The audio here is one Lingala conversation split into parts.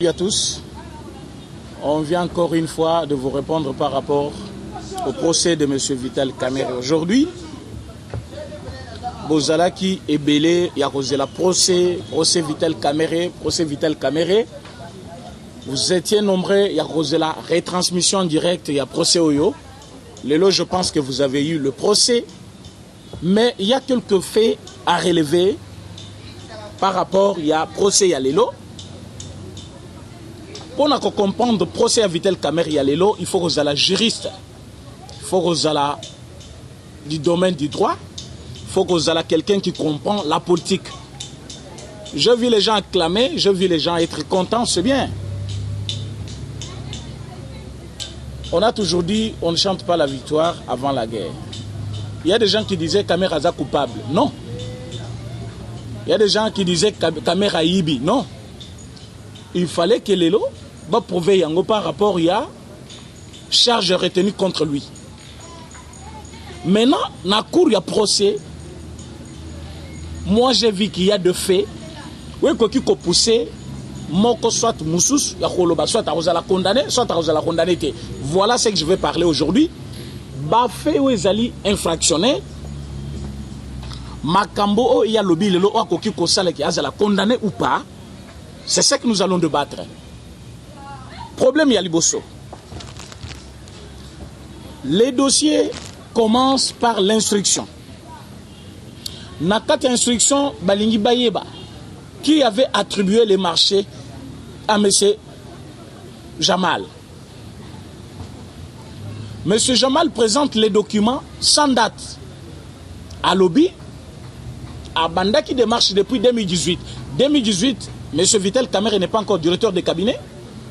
à tous. On vient encore une fois de vous répondre par rapport au procès de M. Vital Kamerhe. Aujourd'hui, Bozalaki est belé, il y a causé la procès Vital Kamerhe. Vous étiez nombreux, il y a causé la retransmission directe, il y a procès Oyo. Lélo, je pense que vous avez eu le procès, mais il y a quelques faits à relever par rapport, il y a procès, il y a Lélo. Pour comprendre le procès à Vital Kamerhe, il y a Lélo, il faut que vous ayez juriste, il faut que vous ayez du domaine du droit, il faut que vous ayez quelqu'un qui comprend la politique. Je vis les gens acclamer, je vis les gens être contents, c'est bien. On a toujours dit, on ne chante pas la victoire avant la guerre. Il y a des gens qui disaient Kamerhe est coupable. Non. Il y a des gens qui disaient Kamerhe a Ibi. Non. Il fallait que Lélo va prouver par rapport, il y a charge retenue contre lui. Maintenant, dans la cour, il y a procès. Moi, j'ai vu qu'il y a deux faits. Oui, qui ont poussé. Soit Moussous, soit à la condamner, soit à la condamner. Voilà ce que je vais parler aujourd'hui. Bafé ou ezali infractionné. Makambo il y a lobby le lo akoki kosala ki azala condamné ou pas. C'est ce que nous allons débattre. Problème ya liboso. Les dossiers commencent par l'instruction. Nakati instruction balingi bayeba qui avait attribué les marchés à M. Jamal. M. Jamal présente les documents sans date à lobby, à Banda qui démarche depuis 2018. 2018, M. Vital Kamerhe n'est pas encore directeur de cabinet.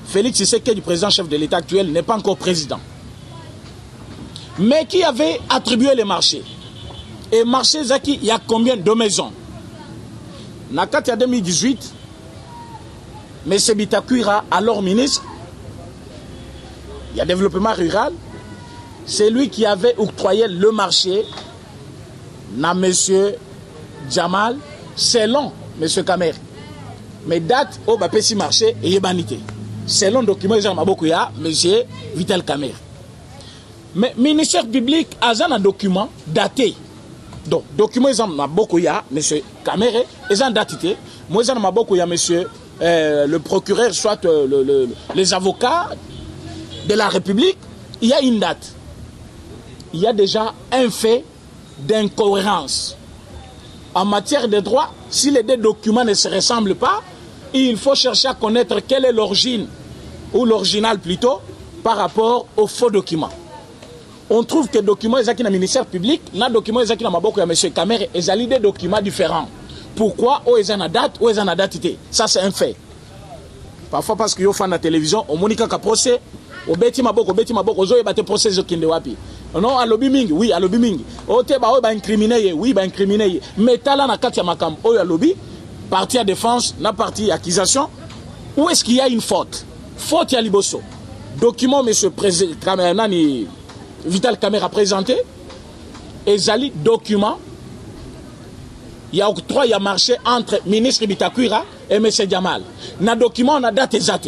Félix Tshisekedi, président chef de l'État actuel, n'est pas encore président. Mais qui avait attribué les marchés? Et marché Zaki, il y a combien de maisons? Nakati à 2018, M. Bitakwira, alors ministre, il y a développement rural, c'est lui qui avait octroyé le marché à M. Jamal, selon M. Kamerhe. Mais date au Bapesi marché et Yebanité. Selon le document de M. Vital Kamerhe. Mais le ministère public a un document daté. Donc, document de M. Kamerhe, ils ont daté. Moi, j'ai M. Le procureur, soit les avocats de la République, il y a une date. Il y a déjà un fait d'incohérence. En matière de droit, si les deux documents ne se ressemblent pas, il faut chercher à connaître quelle est l'origine, ou l'original plutôt, par rapport aux faux documents. On trouve que les documents dans le ministère public, les documents dans le M. Kamerhe, ils ont des documents différents. Pourquoi ils ont une date ou ils ont une date? Ça, c'est un fait. Parfois, parce qu'il y a fan de la télévision, on m'a dit qu'il y a un procès, on beti maboko, on a un procès qui wapi. Non, à lobby mingi, oui, à lobby mingi. On a incriminé, oui, incriminé. Mais là, na kati ya makam, à lobby, partie à défense, na partie accusation. Où est-ce qu'il y a une faute? Faute ya liboso. Document, monsieur président, Vital Kamerhe a présenté. Et Zali, document. Il y a octroi, il y a marché entre ministre Bitakwira et M. Jamal. Dans le document, on a date exacte.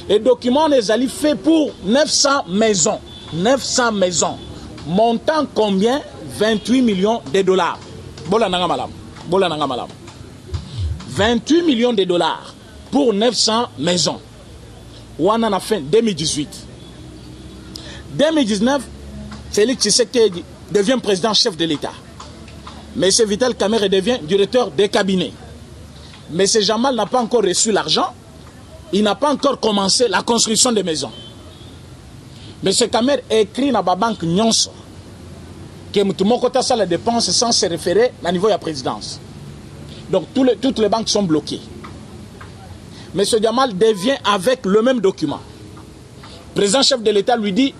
Et le document, on a fait pour 900 maisons. 900 maisons. Montant combien? 28 millions de dollars. 28 millions de dollars pour 900 maisons. On en a fait 2018. 2019, Félix Tshisekedi devient président chef de l'État. M. Vital Kamerhe devient directeur des cabinets. M. Jamal n'a pas encore reçu l'argent. Il n'a pas encore commencé la construction des maisons. M. Kamerhe écrit dans la banque Nyonso que tout le monde a les dépenses sans se référer au niveau de la présidence. Donc toutes les banques sont bloquées. M. Jamal devient avec le même document. Le président chef de l'État lui dit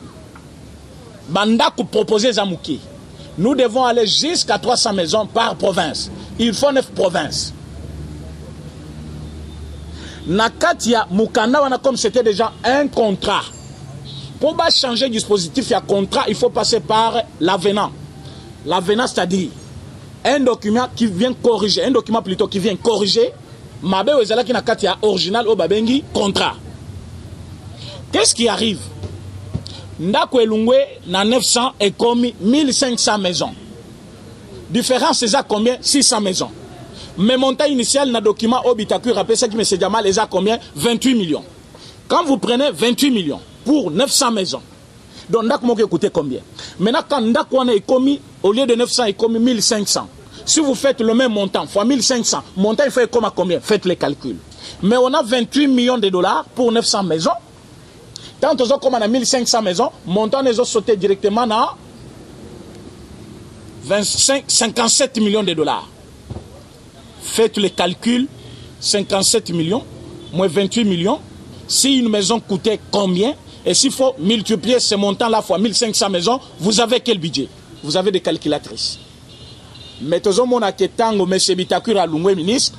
Banda pour proposer Zamouki. Nous devons aller jusqu'à 300 maisons par province. Il faut 9 provinces. Nakatia Mukanda, comme c'était déjà un contrat. Pour changer le dispositif, il y a contrat, il faut passer par l'avenant. L'avenant, c'est-à-dire un document qui vient corriger, un document plutôt qui vient corriger, Mabe Wezala qui n'a original au Babengi contrat. Qu'est-ce qui arrive? Ndako Elungwe, na 900 et comme 1500 maisons. Différence, c'est à combien? 600 maisons. Mais montant initial, na document Obitaku, rappelez ça qui M. Jamal, les a combien? 28 millions. Quand vous prenez 28 millions pour 900 maisons, donc Ndako coûte combien? Maintenant, quand Ndako est commis, au lieu de 900, est commis 1500. Si vous faites le même montant, fois 1500, montant il fait comme à combien? Faites les calculs. Mais on a 28 millions de dollars pour 900 maisons. Tant que comme on a 1500 maisons, montant les autres sauté directement à 57 millions de dollars. Faites les calculs, 57 millions, moins 28 millions. Si une maison coûtait combien? Et s'il faut multiplier ce montant-là fois 1500 maisons, vous avez quel budget? Vous avez des calculatrices. Mais tout le monde a que tango, M. Bitakura Lungwe ministre,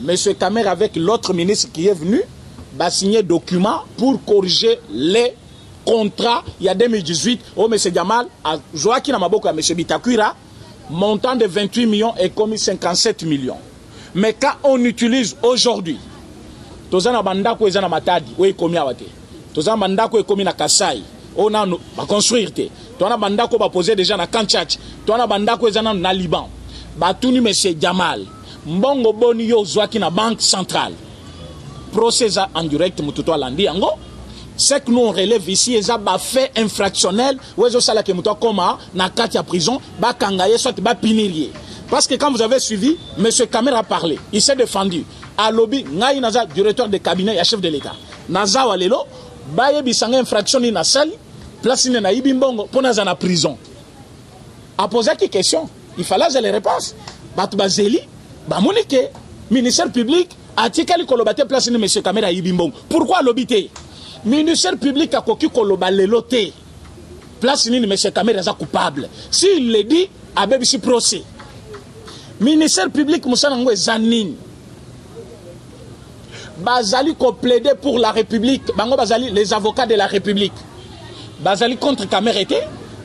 M. Kamer avec l'autre ministre qui est venu, va signer document pour corriger les contrats. Il y a 2018, M. Jamal, à Joaquin Amaboko, M. Bitakura, montant de 28 millions et commis 57 millions. Mais quand on utilise aujourd'hui, tozana bandako ezana matadi, oui komi awate. Tozana bandako ekomi na Kasai, on a ba construire te. Tozana bandako ba poser déjà na Kanchach, tozana bandako ezana na Liban. Ba tuni monsieur Jamal, mbongo boni yo zwaki na banque centrale. Procès en direct mututo alandi yango. C'est que nous on relève ici eza ba fait infractionnel, wezo sala ke muto koma na kati ya prison, ba kangaye soit ba pinirier. Parce que quand vous avez suivi, M. Kamer a parlé, il s'est défendu. À lobby, Ngaï Naza, directeur de cabinet et chef de l'État. Naza Walelo, Baye Bissanga infraction ni Nasali, place ni na Ibimbongo, pour Naza na prison. A posé qui question? Il fallait les réponses. Batubazeli, Bamonike, ministère public, Atikali Kolobate, place ni M. Kamer à Ibimbongo. Pourquoi l'obité? Ministère public a coquille Kolobalelo-té. Place ni M. Kamer est coupable. S'il le dit, à Bébissi procès. Ministère public Moussa Nangwe Zanine Bazali ko plaider pour la République. Bango Bazali les avocats de la République. Bazali contre Kamerete,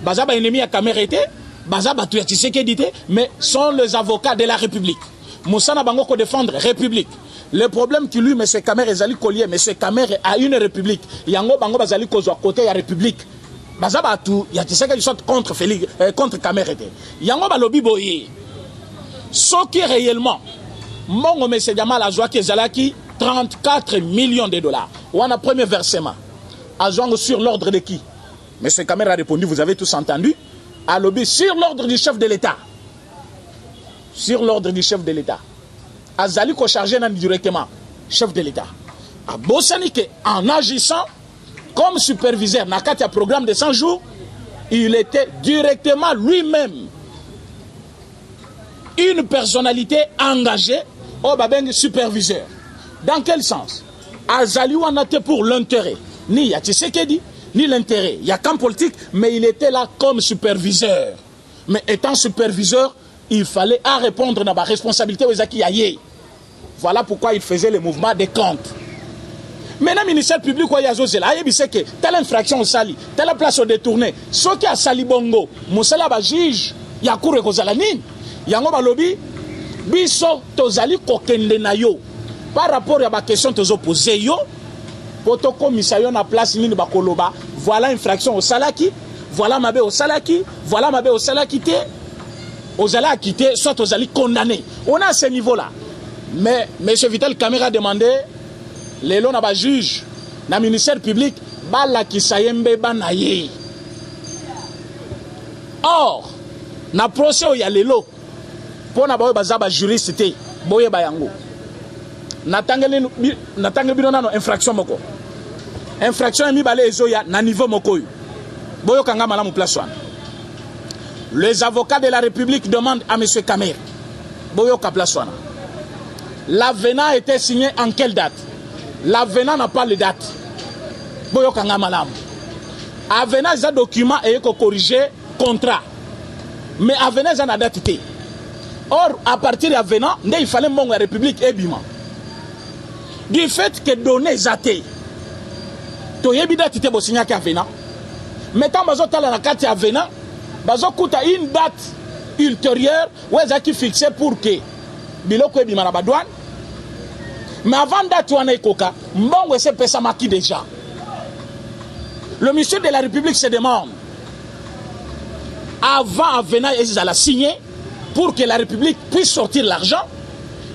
Bazaba ennemi à Kamerete, Bazaba Tshisekedi, mais sont les avocats de la République. Moussa na bango ko défendre République. Le problème qui lui M. Kamer ezali collier, M. Kamer a une République. Yango bango Bazali ko zo côté ya République. Bazaba tout, ya Tshisekedi soit contre Félix contre Kamerete. Yango balobi boye. Ce qui est réellement, mon M. Jamal a joué qui 34 millions de dollars. On a premier versement. A joué sur l'ordre de qui? M. Kamer a répondu, vous avez tous entendu. A lobby sur l'ordre du chef de l'État. Sur l'ordre du chef de l'État. A Zali ko chargé directement, chef de l'État. A Bossanike, en agissant comme superviseur, dans un programme de 100 jours, il était directement lui-même une personnalité engagée au babeng superviseur. Dans quel sens? Azali Wanate pour l'intérêt. Ni ya Tshisekedi, ni l'intérêt. Il y a qu'un politique, mais il était là comme superviseur. Mais étant superviseur, il fallait à répondre à ma responsabilité aux Zaki Aye. Voilà pourquoi il faisait le mouvement des comptes. Maintenant, le ministère public, il y a Zozela, il sait que telle infraction au sali, telle place au détourné. Ce qui a sali bongo, Moussala va juge, il y a cour et Rosalanine. Yango balobi biso tozali kokende na yo par rapport à la question tozo posé yo poto komisa yo na place nini bakoloba voilà infraction au salaki voilà mabe au salaki voilà mabe au salaki te ozala quitté soit tozali condamné. On a ce niveau là. Mais M. Vital Kamer a demandé les lois na ba juge na ministère public bala kisayembe banaye. Or na procès il y a les lots. Pour na bawe bazaba juriste te boye bayango natangeli bino nano infraction moko mi bale ezoya na niveau moko yu boyo kanga malamu place wana. Les avocats de la République demandent à M. Kamer boyo ka place wana. L'avenant a été signé en quelle date? L'avenant n'a pas de date boyo kanga malamu. Avenant za document et ko corriger contrat mais avenant za na date te. Or, à partir de l'avenant, il fallait que la République ait bima. Du fait que données zate, tu as bida tite bosigna qui avenant. Maintenant, bazo tala na kati avenant, bazo kuta une date ultérieure où ils ont fixé pour que biloko e bima na badouane. Mais avant date wana ekoka, mbongo ese pesa maki déjà. Le ministère de la République se demande, avant Avena et à la signer, pour que la République puisse sortir l'argent,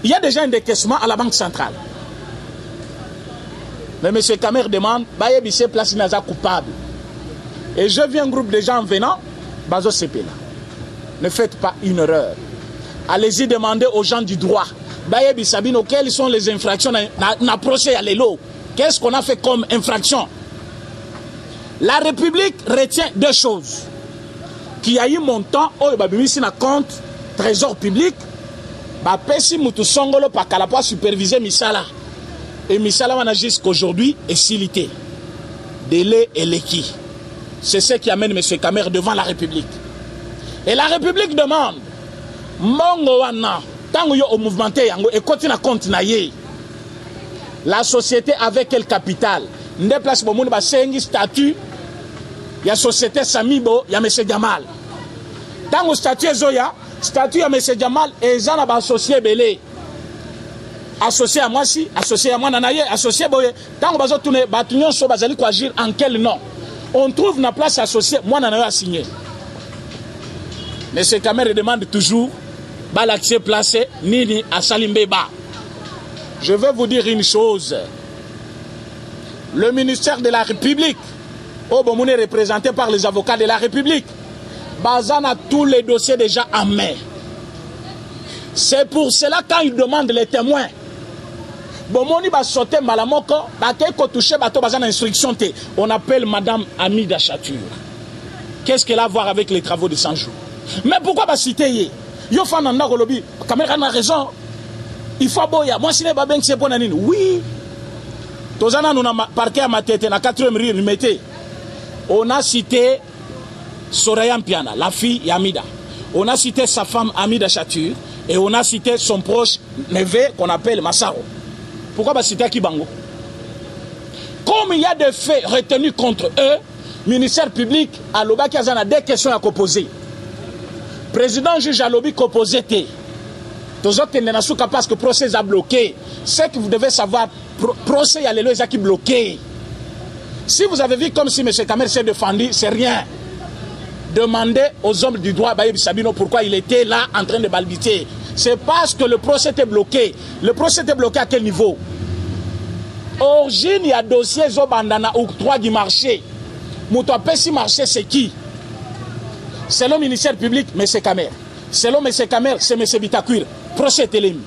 il y a déjà un décaissement à la Banque centrale. Mais M. Kamer demande, Bayebissé place Naza coupable. Et je vis un groupe de gens venant, Bazo Sepela. Ne faites pas une erreur. Allez-y demander aux gens du droit. Bayebissabino, quelles sont les infractions dans procès à l'élo? Qu'est-ce qu'on a fait comme infraction? La République retient deux choses. Qu'il y a eu montant, oh, ici na compte, trésor public, Pesi Moutou Songolo Pakalapa superviser Misala. Et Misala on a jusqu'aujourd'hui est silité. Délai et l'équi. C'est ce qui amène M. Kamer devant la République. Et la République demande, Mongo wana, tango yo au mouvementé yango, et continue à continuer. La société avec quel capital? Nde place pour moun ba sengi statut. Il y a société Samibo, il y a M. Djamal. Tango statut Zoya, statut à M. Djamal et Zana ba associé belé. Associé à moi si, associé à moi nanaye, associé boye. Tango bazo tourner, batunion so bazali ko agir en quel nom? On trouve na place associé, moi nanaye a signé. M. Kamer demande toujours, Balaxé placé, Nini à Salimbeba. Je vais vous dire une chose. Le ministère de la République, Obomoune est représenté par les avocats de la République. Bazan a tous les dossiers déjà en main. C'est pour cela quand il demande les témoins. Bomoni va sauter malamoko, instruction. On appelle Madame Amida Chatur. Qu'est-ce qu'elle a à voir avec les travaux de 100 jours? Mais pourquoi va citer? Yo fananda Rolobi, Caméra a raison. Il faut boya. Moi, si n'est pas bien que c'est bon. Oui. Tozana nous a parqué à ma tête, na 4e rue, nous mettez. On a cité Soraya Mpiana, la fille Yamida. On a cité sa femme Amida Chatur. Et on a cité son proche neveu qu'on appelle Massaro. Pourquoi pas citer Kibango? Comme il y a des faits retenus contre eux, ministère public à Loba qui a des questions à poser. Président juge à Lobi opposé. Tous autres ne parce que le procès a bloqué. Ce que vous devez savoir, procès à l'élo qui bloqué. Si vous avez vu comme si M. Kamer s'est défendu, c'est rien. Demandez aux hommes du droit, Bayebi Sabino, pourquoi il était là en train de balbiter. C'est parce que le procès était bloqué. Le procès était bloqué à quel niveau? Origine, il y a dossier Zobandana ou 3 du marché. Moutoua Pessi marché, c'est qui? C'est le ministère public, M. Kamer. C'est le M. Kamer, c'est M. Bitakwir. Procès télémi.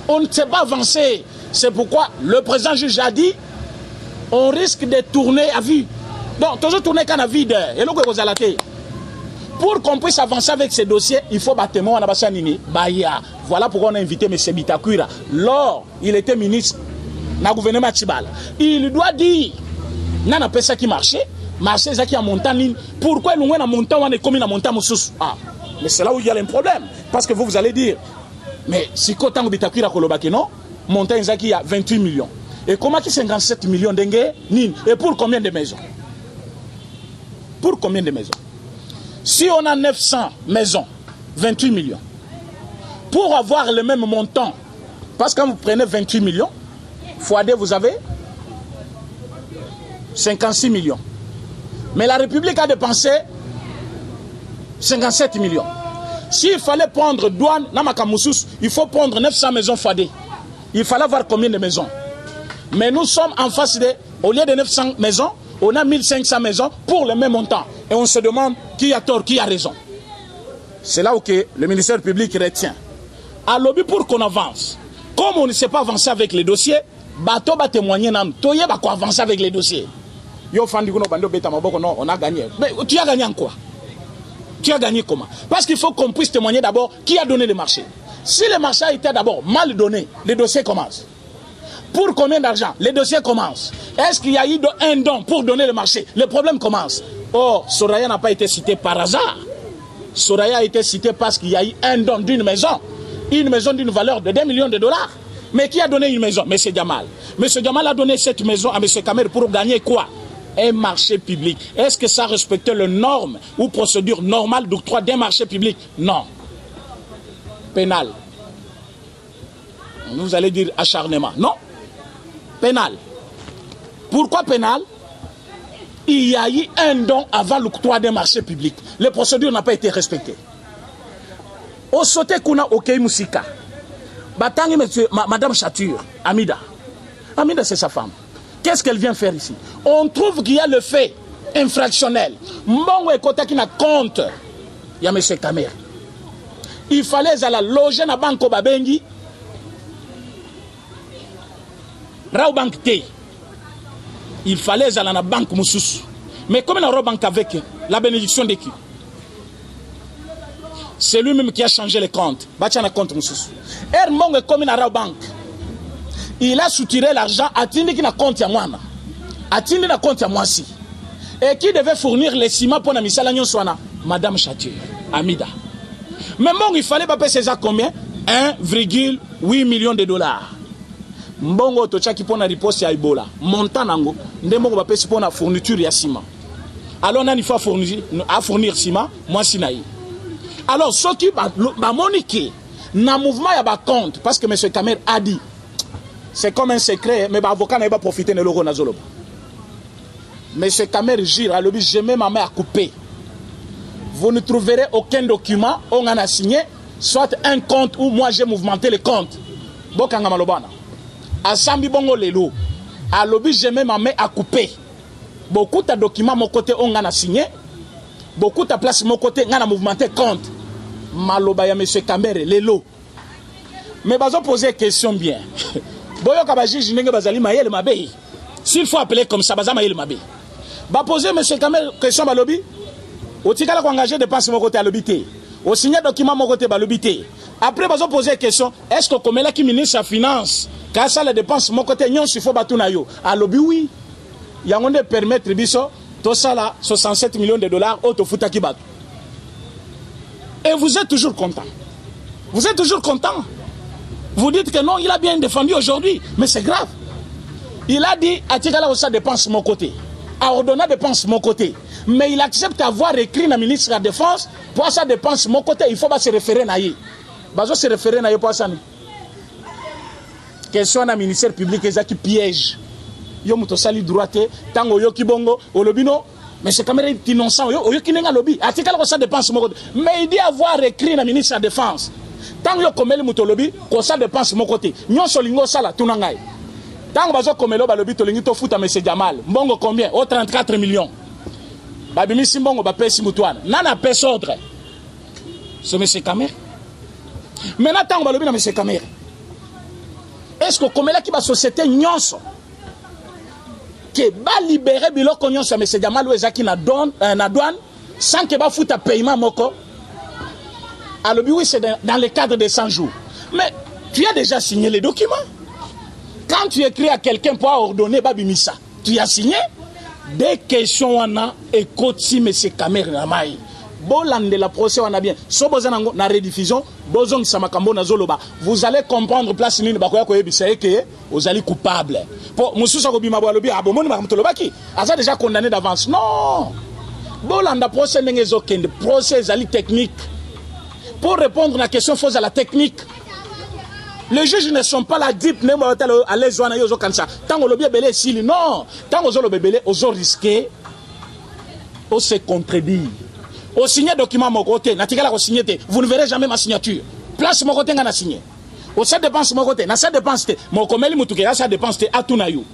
On ne sait pas avancer. C'est pourquoi le président juge a dit on risque de tourner à vue. Donc, toujours tourner quand à vide. Et nous, vous allez. Pour qu'on puisse avancer avec ces dossiers, il faut bâtiment en Abassanini. Voilà pourquoi on a invité M. Bitakwira. Lors, il était ministre dans le gouvernement Tchibal. Il doit dire, n'a pas ça qui marchait, marché ça qui a montagne. Pourquoi nous avons montagne, on est commis à montagne sous. Ah, mais c'est là où il y a un problème. Parce que vous allez dire, mais si quand on Bitakwira Kolobaki, non, montagne ça qui a 28 millions. Et comment qui 57 millions d'engue? Et pour combien de maisons? Pour combien de maisons? Si on a 900 maisons, 28 millions, pour avoir le même montant, parce que quand vous prenez 28 millions, fois 2, vous avez 56 millions. Mais la République a dépensé 57 millions. S'il fallait prendre douane, il faut prendre 900 maisons fois 2. Il fallait avoir combien de maisons? Mais nous sommes en face de, au lieu de 900 maisons, on a 1500 maisons pour le même montant. Et on se demande qui a tort, qui a raison. C'est là où que le ministère public retient. À lobby pour qu'on avance. Comme on ne sait pas avancer avec les dossiers, bateau va témoigner nam. Toye va quoi avancer avec les dossiers. Yo fandi kuno bando beta maboko non, on a gagné. Mais tu as gagné en quoi? Tu as gagné comment? Parce qu'il faut qu'on puisse témoigner d'abord qui a donné le marché. Si le marché a été d'abord mal donné, les dossiers commencent. Pour combien d'argent? Les dossiers commencent. Est-ce qu'il y a eu un don pour donner le marché? Le problème commence. Oh, Soraya n'a pas été cité par hasard. Soraya a été cité parce qu'il y a eu un don d'une maison. Une maison d'une valeur de 2 millions de dollars. Mais qui a donné une maison? M. Djamal. M. Djamal a donné cette maison à M. Kamer pour gagner quoi? Un marché public. Est-ce que ça respectait les normes ou procédures normales d'octroi d'un marché public? Non. Pénal. Vous allez dire acharnement. Non. Pénal. Pourquoi pénal? il y a eu un don avant l'octroi des marchés publics. Les procédures n'ont pas été respectées. Au sauté kuna okei musika. Batangi Madame Chature, Amida. Amida c'est sa femme. Qu'est-ce qu'elle vient faire ici? On trouve qu'il y a le fait infractionnel. Mbongo ekota qui n'a compte. Il y a M. Kamer. Il fallait aller loger na banque babengi. Rao banque T. Il fallait aller à la banque Moussous. Mais comme on a banque avec la bénédiction de qui? C'est lui-même qui a changé les comptes. Bachana compte Moussous. Hermong comme on a banque. Il a soutiré l'argent à Tindi qui n'a compte à moi. À Tindi n'a compte à moi aussi. Et qui devait fournir les ciments pour la Missalagnon Soana? Madame Chature, Amida. Mais bon, il fallait pas payer ça combien? 1,8 million de dollars. Mbongo tochaki pona riposte ya Ebola. Montant nango, ndembo ba pesi pona fourniture ya ciment. Alors on a il faut fournir ciment, moi sinaï. Alors ce qui ba moniqué na mouvement ya ba compte parce que M. Kamer a dit c'est comme un secret mais ba avocat n'a pas profité de l'euro nazolo. M. Kamer gire à l'objet jamais ma main à couper. Vous ne trouverez aucun document on en a signé soit un compte où moi j'ai mouvementé le compte. Bokanga malobana. Asambi bongo lelo. À l'objet jamais ma main à couper. Beaucoup de documents mon côté on en a signé. Beaucoup de place mon côté on a mouvementé compte. Maloba ya M. Kamer lelo. Mais bazo poser question bien. Boyo kabaji jinenge bazali mayele mabe. S'il faut appeler comme ça baza mayele mabe. Ba poser M. Kamer question balobi. Otikala ko engager dépense mon côté à l'obité. Au signer document mon côté balobité. Après bazo poser question, est-ce que comme là qui ministre sa finance, quand ça les dépenses mon côté nyon s'il faut batuna yo. À lobi oui. Yangonde permettre biso to sala 67 millions de dollars auto futaki bat. Et vous êtes toujours content. Vous êtes toujours content. Vous dites que non, il a bien défendu aujourd'hui, mais c'est grave. Il a dit atikala ça dépense mon côté. A ordonné dépense mon côté. Mais il accepte d'avoir écrit le ministre de la Défense pour ça dépense mon côté. Il faut pas se référer à lui. Bazo se référer à lui pour ça. Question à ministère public qui piège. Yo muto sali droite tango yo kibongo olobino mais c'est quand même innocent yo kinenga lobi atikala ko ça dépense mon côté. Mais il dit avoir écrit le ministre de la Défense. Tango yo komeli muto lobi ko ça dépense mon côté. Nyon solingo sala tunangai. Tango bazo komelo balobi tolingi to futa monsieur Jamal. Mbongo combien? Au 34 millions. Babimi simbongo ba pesi mutuana. Nana pesi ordre. C'est M. Kamer. Maintenant tango balobi na M. Kamer. Est-ce que comme là qui va société nyonso que va libérer biloko nyonso M. Jamal ou ezaki na douane sans que ba futa paiement moko? Alors oui c'est dans le cadre de 100 jours. Mais tu as déjà signé les documents. Quand tu écris à quelqu'un pour ordonner babimisa, tu as signé des questions on a écoute si M. Kamer na mai. Bolande la procès on a bien. So bozanango na rediffusion, bozong samakambo na zoloba. Vous allez comprendre place nini bakoya ko yebisa que vous allez coupable. Pour mususa ko bima balobi abomoni makamtolobaki. Asa déjà condamné d'avance. Non. Bolanda procès nengezo kende procès ali technique. Pour répondre à la question fausse à la technique. Les juges ne sont pas là deep ne mo talo à les zoana yozo kansa. Tango lobi belé sili non. Tango zo lobi belé ozo risquer o se contredire. Au signer document mon côté, natikala ko signer vous ne verrez jamais ma signature. Place mon côté ngana signer. Au ça dépense mon côté, na ça dépense mon komeli mutuke ça dépense à tunayo.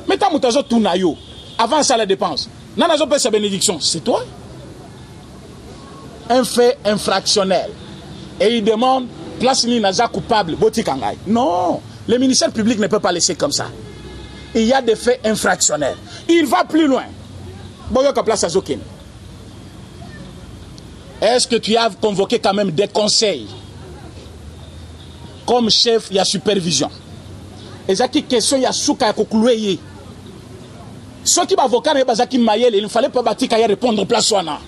Mais ta mutazo tunayo avant ça la dépense. Nana zo paie sa bénédiction, c'est toi. Un fait infractionnel. Et il demande place ni naza coupable botikangai. Non, le ministère public ne peut pas laisser comme ça. Il y a des faits infractionnels. Il va plus loin. Boyoka place azokin. Est-ce que tu as convoqué quand même des conseils comme chef il y a supervision? Et ça qui question il y a souka kokloué. Ceux qui avocat ne bazaki mayel, il ne fallait pas bâtir qu'à répondre place wana.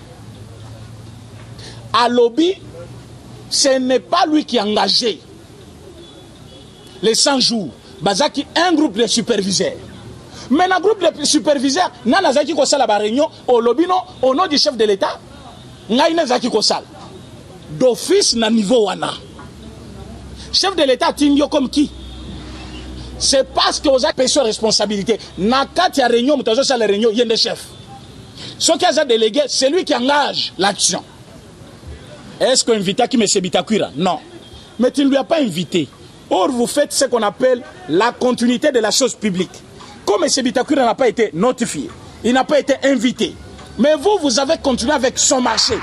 À lobby, ce n'est pas lui qui a engagé les 100 jours. Bazaki un groupe de superviseurs. Mais un groupe de superviseurs, nana zaki ko sala ba réunion au lobby non au nom du chef de l'État. Ngaïna zaki ko sala. D'office na niveau wana. Chef de l'État tingyo comme qui? C'est parce que vous avez pris responsabilité. Na kati ya réunion, mutazo sala réunion, yende chef. Ce qui a délégué, c'est lui qui engage l'action. Est-ce qu'on invite M. Bitakwira? Non. Mais tu ne lui as pas invité. Or, vous faites ce qu'on appelle la continuité de la chose publique. Comme M. Bitakwira n'a pas été notifié, il n'a pas été invité. Mais vous, vous avez continué avec son marché.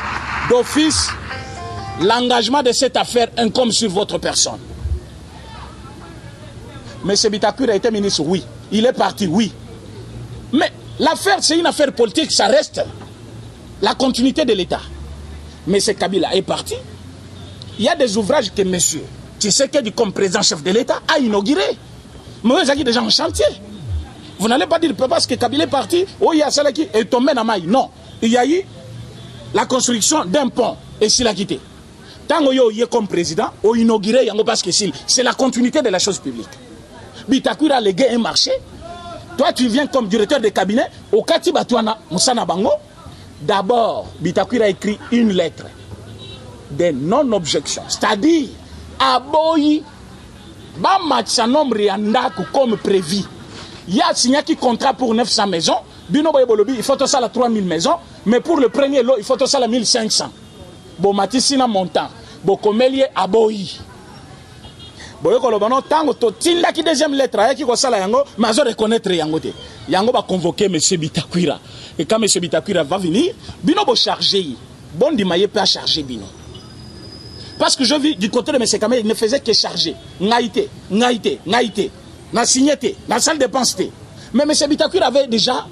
D'office, l'engagement de cette affaire incombe sur votre personne. M. Bitakwira a été ministre, oui. Il est parti, oui. Mais l'affaire, c'est une affaire politique, ça reste la continuité de l'État. Mais M. Kabila est parti. Il y a des ouvrages que monsieur Tshisekedi, comme président chef de l'État, a inauguré. Mais vous avez déjà en chantier. Vous n'allez pas dire parce que Kabila est parti, oh, il y a celle qui est tombé dans maille. Non. Il y a eu la construction d'un pont et s'il a quitté. Tant qu'il est comme président, il a inauguré parce que c'est la continuité de la chose publique. Bitakwira a légué un marché. Toi, tu viens comme directeur de cabinet au Kati Batouana Moussana Bango. D'abord, Bitakwira a écrit une lettre de non-objection. C'est-à-dire, Aboyi, Bamatsa nombre yandaku comme prévu. Il y a signé un contrat pour 900 maisons. Bino Boyebolobi, il faut tout ça la 3000 maisons. Mais pour le premier lot, il faut tout ça la 1500. Bon, Matisina montant. Bon, comme il est Aboyi. Qui deuxième lettre qui mais reconnaître Yango. Yango va convoquer M. Bitakwira. Et quand M. Bitakwira va venir, Bino va charger. Bon, Dimaye peut charger Bino. Parce que je vis du côté de M. Kamel, il ne faisait que charger. Naïté. Na signété, na salle de dépense. Mais M. Bitakwira avait déjà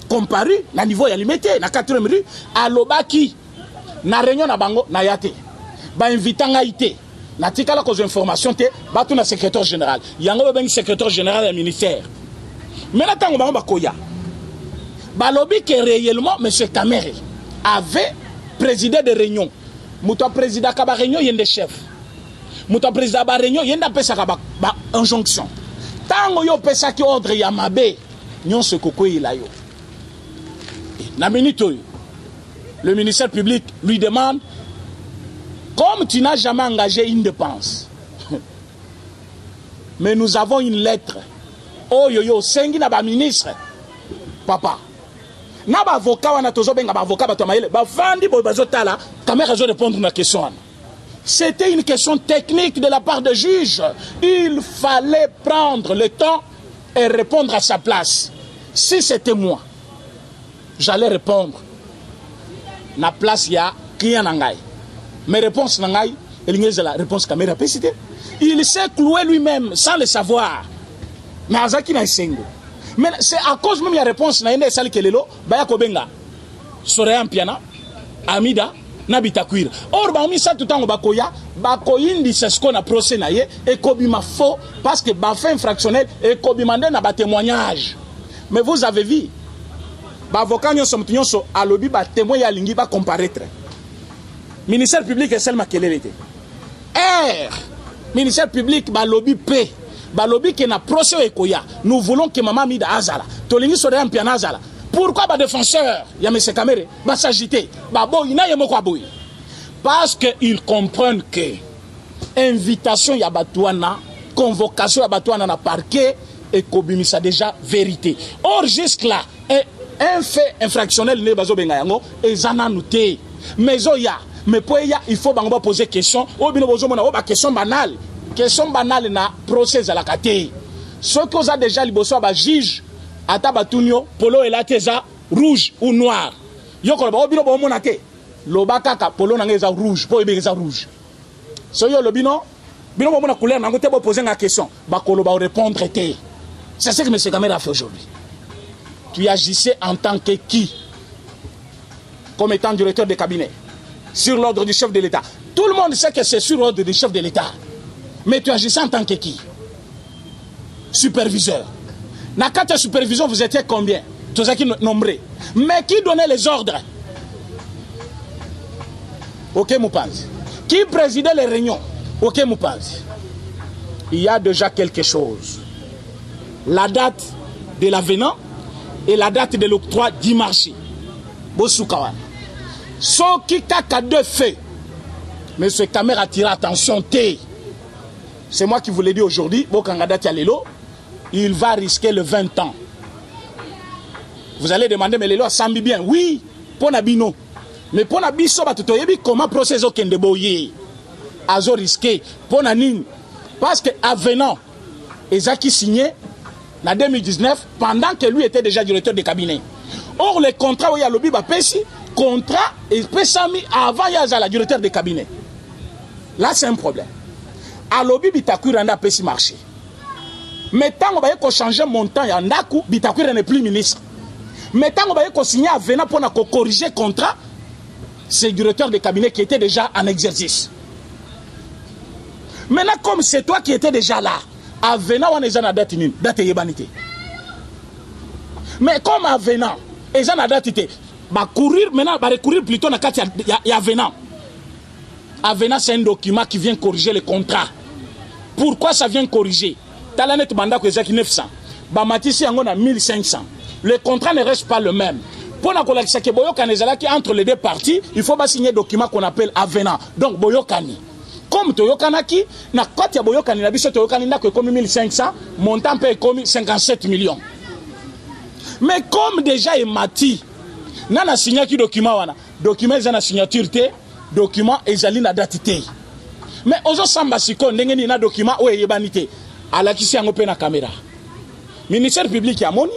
comparu, na niveau limité, na 4e rue, à Lobaki, na réunion na Bango, na Yate. Ba invitant Naïté. Na tikala cause information te batu na secrétaire général yango ba secrétaire général du ministère mais là tango ba koya balobi que réellement monsieur Kamere avait présidé de réunion muto président ka ba réunion yende chef muto président ba réunion yenda pesa ka ba injonction tango yo pesa ki ordre ya mabe nyon se kokoyi la yo na minute le ministère public lui demande. Comme tu n'as jamais engagé une dépense, mais nous avons une lettre. Oh yo yo, sengi na ba ministre, papa. Na ba avocat wana tozo benga ba avocat bato maile, ba fandi bo bazotala, caméra zo répondre na question. C'était une question technique de la part du juge. Il fallait prendre le temps et répondre à sa place. Si c'était moi, j'allais répondre. Na place ya kiya nangai. Mes réponses nangai, la réponse caméra pécité. Il s'est cloué lui-même sans le savoir. Mais Azaki na isengo. Mais c'est à cause même de la réponse na yende sali kelelo, baya kobenga. Sorean piana, Amida, Nabitakwira. Or ba omi sa tout temps bakoya, bakoyindi c'est ce qu'on a procès na ye et kobima faux parce que ba fait infractionnel et kobimande na ba témoignage. Mais vous avez vu, ba avocat nyonso mtunyoso alobi ba témoin ya lingi ba comparaître. Ministère public est seulement quel était. Ministère public, lobby P. Lobby qui n'a procès ekoya. Nous voulons que maman mida azala. Tolingi sore en piana azala. Pourquoi ba défenseur, ya M. Kamere, ba s'agiter, ba boy, na yemo kwa boy. Parce qu'ils comprennent que invitation ya batouana, convocation ya batouana na parquet et kobimisa déjà vérité. Or jusque-là, un fait infractionnel ne bazo benga yango et zana nouté. Mais oya mais pour il faut poser question ou bien poser question banale na procès à la caté ce que a déjà liboso ba juge ata batunyo polo et la teza rouge ou noir yoko ba obino bo monate lobaka ka polo na ngeza rouge po ebeza rouge so yo lobino bino bo mona couleur na ngote bo poser nga question ba kolo ba répondre té c'est ce que M. Kamere a fait aujourd'hui. Tu agissais en tant que qui comme étant directeur de cabinet sur l'ordre du chef de l'État. Tout le monde sait que c'est sur l'ordre du chef de l'État. Mais tu agissais en tant que qui? Superviseur. Dans quatre supervision, vous étiez combien? Tous qui nombreux. Mais qui donnait les ordres? Ok, Moupanzi. Qui présidait les réunions? Ok, Moupanzi. Il y a déjà quelque chose. La date de l'avenant et la date de l'octroi du marché. Bossoukawan. Ce qui a deux faits. M. Kamere a tiré attention. C'est moi qui vous l'ai dit aujourd'hui. Il va risquer le 20 ans. Vous allez demander, mais les lois semblent bien. Oui, pour Nabino. Mais pour Nabiso, comment procès au Kendeboye Azo risqué. Pour Nanine. Parce que avenant, Ezaki signé en 2019, pendant que lui était déjà directeur de cabinet. Or, le contrat où il y a le Biba Pessi, contrat et Pessami avant il y a la directeur de cabinet. Là, c'est un problème. À l'Obi, Bitakura n'a pas marché. Mais tant qu'on va changer montant, il y a un coup, Bitakura n'est plus ministre. Mais tant qu'on va signer avenant pour corriger le contrat, c'est le directeur de cabinet qui était déjà en exercice. Maintenant, comme c'est toi qui étais déjà là, avenant, on est en date yebanité. Mais comme avenant, ils en date bah courir maintenant, bah recourir plutôt dans il y a avenant. Avenant, c'est un document qui vient corriger le contrat. Pourquoi ça vient corriger? Talanet mandat que c'est 900. Bah Matisse on a 1500. Le contrat ne reste pas le même. Pour la collection que Boyokani entre les deux parties, il faut pas signer un document qu'on appelle avenant. Donc Boyokani. Comme Toyokanaki, na quand ya Boyokani na biso Toyokani na que comme 1500, montant peut comme 57 millions. Mais comme déjà est mati, nana signé qui document wana. Document est na signature té, document ezali na date té. Mais ozo samba siko ndenge ni na document o yebanité. Ala kisi yango pe na caméra. Ministère public ya moni.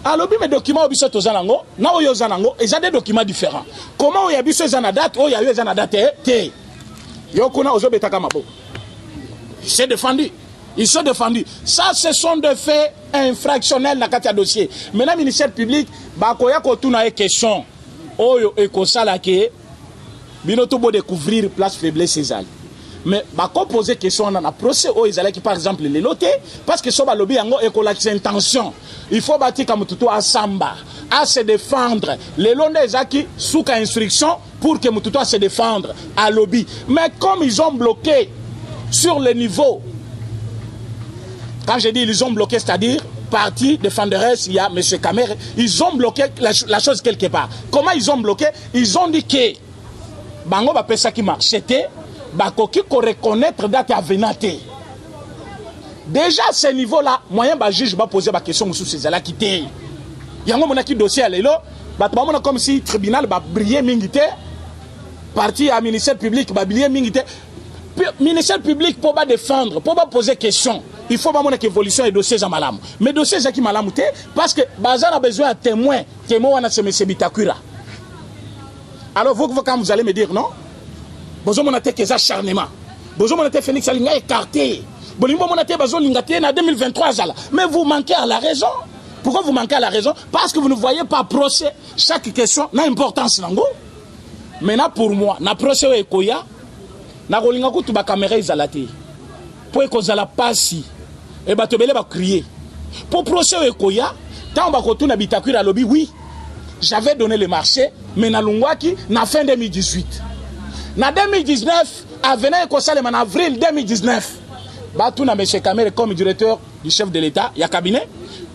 Alors mais documents obiso tozanango, na oyo zanango, et des documents différents. Comment oya biso zana date, oya yo zana date té. Yokuna ozo betaka mabo. Il s'est défendu. Ils sont défendus. Ça, ce sont des faits infractionnels dans le dossier. Maintenant, le ministère public, bakoya kotuna question. Oyo ekosala ke binoto bo découvrir place faiblesse ezali. Mais bako poser question dans la procès o ezali qui par exemple les lotés parce que so ba lobby yango ekolakisa intention. Il faut bâtir comme tout à samba à se défendre. Les londes ezaki sous instruction pour que Mututo à se défendre à lobby. Mais comme ils ont bloqué sur le niveau. Quand je dis ils ont bloqué, c'est-à-dire parti défenderesse, il y a M. Kamer, ils ont bloqué la chose quelque part. Comment ils ont bloqué? Ils ont dit que Bango va faire ça qui marche. C'était Bakoki qu'on reconnaître date à venate. Déjà à ce niveau-là, moyen ba juge va poser la question sur ces là qui était. Il y a un dossier à l'élo, comme si le tribunal va briller mingité, parti à ministère public va briller mingité. Ministère public pour pas défendre, pour pas poser question. Il faut pas montrer qu'évolution des dossiers à malam. Mais dossiers qui malam parce que Bazar a besoin de témoins. Témoins on a ce Bitakura. Alors vous quand vous allez me dire non, besoin mon attaque acharnement. Besoin mon attaque Phoenix Alinga écarté. Bolimbo mon attaque besoin lingaté en 2023 mais vous manquez à la raison. Pourquoi vous manquez à la raison? Parce que vous ne voyez pas procès. Chaque question n'a importance nango. Maintenant pour moi, na procès au Ekoya. Na rolinga ko tuba caméra izalate pour que ça la passe et ba tobele ba crier pour procès Ekoya tant ba ko tuna Bitakura lobby oui j'avais donné le marché mais na lungwaki na fin 2018 na 2019 avenant ko salema en avril 2019 ba tuna monsieur Kamere comme directeur du chef de l'état il y a cabinet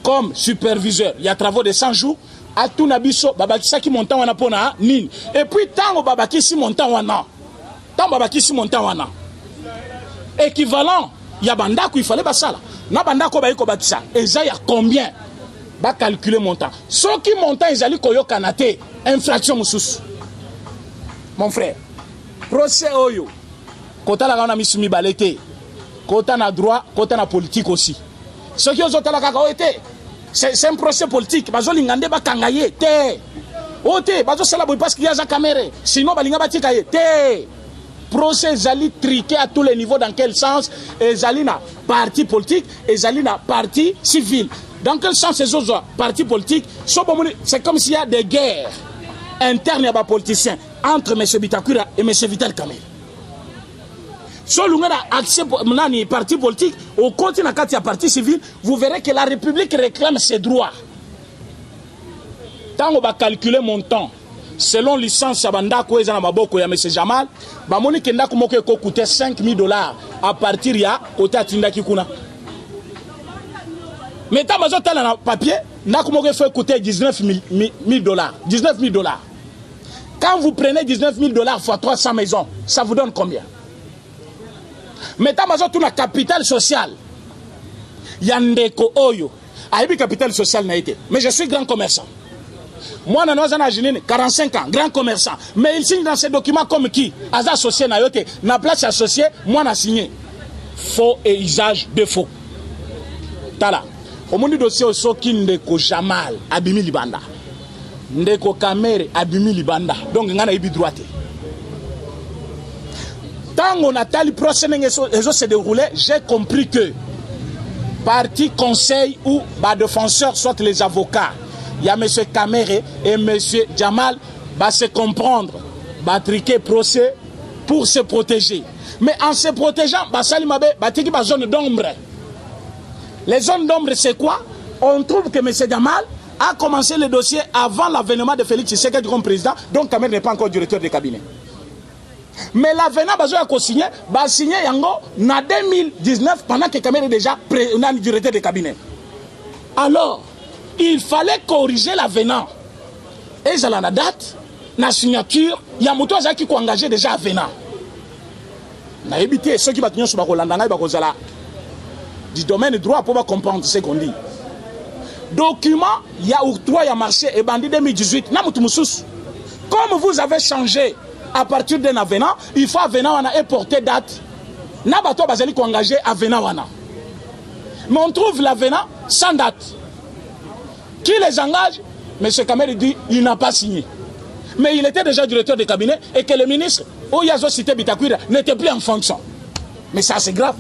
comme superviseur il y a travaux de 100 jours a tuna biso babakisa ki montant wana pona nini et puis tant babakisi montant wana Babaki montant wana équivalent ya bandako il fallait basala na bandako ba batisa eza ya combien ba calculer montant ce qui montant ezali koyokana te infraction mususu mon frère procès oyo kota la kana misumi balete kota na droit kota na politique aussi ce qui ozotala kaka oete c'est un procès politique bazo lingande ba kangaye te ote bazo sala boy parce qu'il y a za caméra sinon balinga batika ye te. Procès Zali triqué à tous les niveaux. Dans quel sens? Et Zali na parti politique et Zali na parti civil. Dans quel sens ces autres partis politiques? C'est comme s'il y a des guerres internes à politiciens entre M. Bitakura et M. Vital Kamerhe. Si vous avez accès à parti politique, au continent quand il y a parti civil, vous verrez que la République réclame ses droits. Tant on va calculer mon temps. Selon licence Sabandako et Zanamaboko et M. Jamal, Bamoni Kendako Moko coûtait $5,000 à partir ya côté Atindaki Kuna. Mais tant que tu as papier, Nakumoko fait coûter $19,000. $19,000. Quand vous prenez $19,000 fois 300 maisons, ça vous donne combien? Mais tant que tu as capital social, Yandeko Oyo, Aïbi capital social n'a été. Mais je suis grand commerçant. Moi, je 45 ans, grand commerçant. Mais il signe dans ces documents comme qui? Aza associé na yote. Na place associé, moi na signé. Faux et usage de faux. Tala. Au monde dossier au soki ndeko Jamal, abimi libanda. Ndeko Kamere, abimi libanda. Donc, ngana ibi droite. Tant on a tali procès se déroulé, j'ai compris que parti conseil ou bas défenseur, soit les avocats, il y a M. Kamere et M. Jamal, va se comprendre, va triquer procès pour se protéger. Mais en se protégeant, Salimabe, va triquer la zone d'ombre. Les zones d'ombre, c'est quoi? On trouve que M. Jamal a commencé le dossier avant l'avènement de Félix Tshisekedi comme président, donc Kamere n'est pas encore directeur de cabinet. Mais l'avenant a signé yango en 2019 pendant que Kamere est déjà directeur de cabinet. Alors, il fallait corriger l'avenant. Et ça la date, la signature, il y a moto qui ont engagé déjà l'avenant. Na évité ceux qui battent sur la du domaine du droit pour comprendre ce qu'on dit. Document, il y a octroi, il y a marché et bandit 2018. Comme vous avez changé à partir d'un avenant, il faut avenant et porter date. Na bato bazali ko engagé avenant wana. Mais on trouve l'avenant sans date. Qui les engage? M. Kamere dit il n'a pas signé. Mais il était déjà directeur de cabinet et que le ministre Oyazo Cité Bitakwira n'était plus en fonction. Mais ça c'est grave.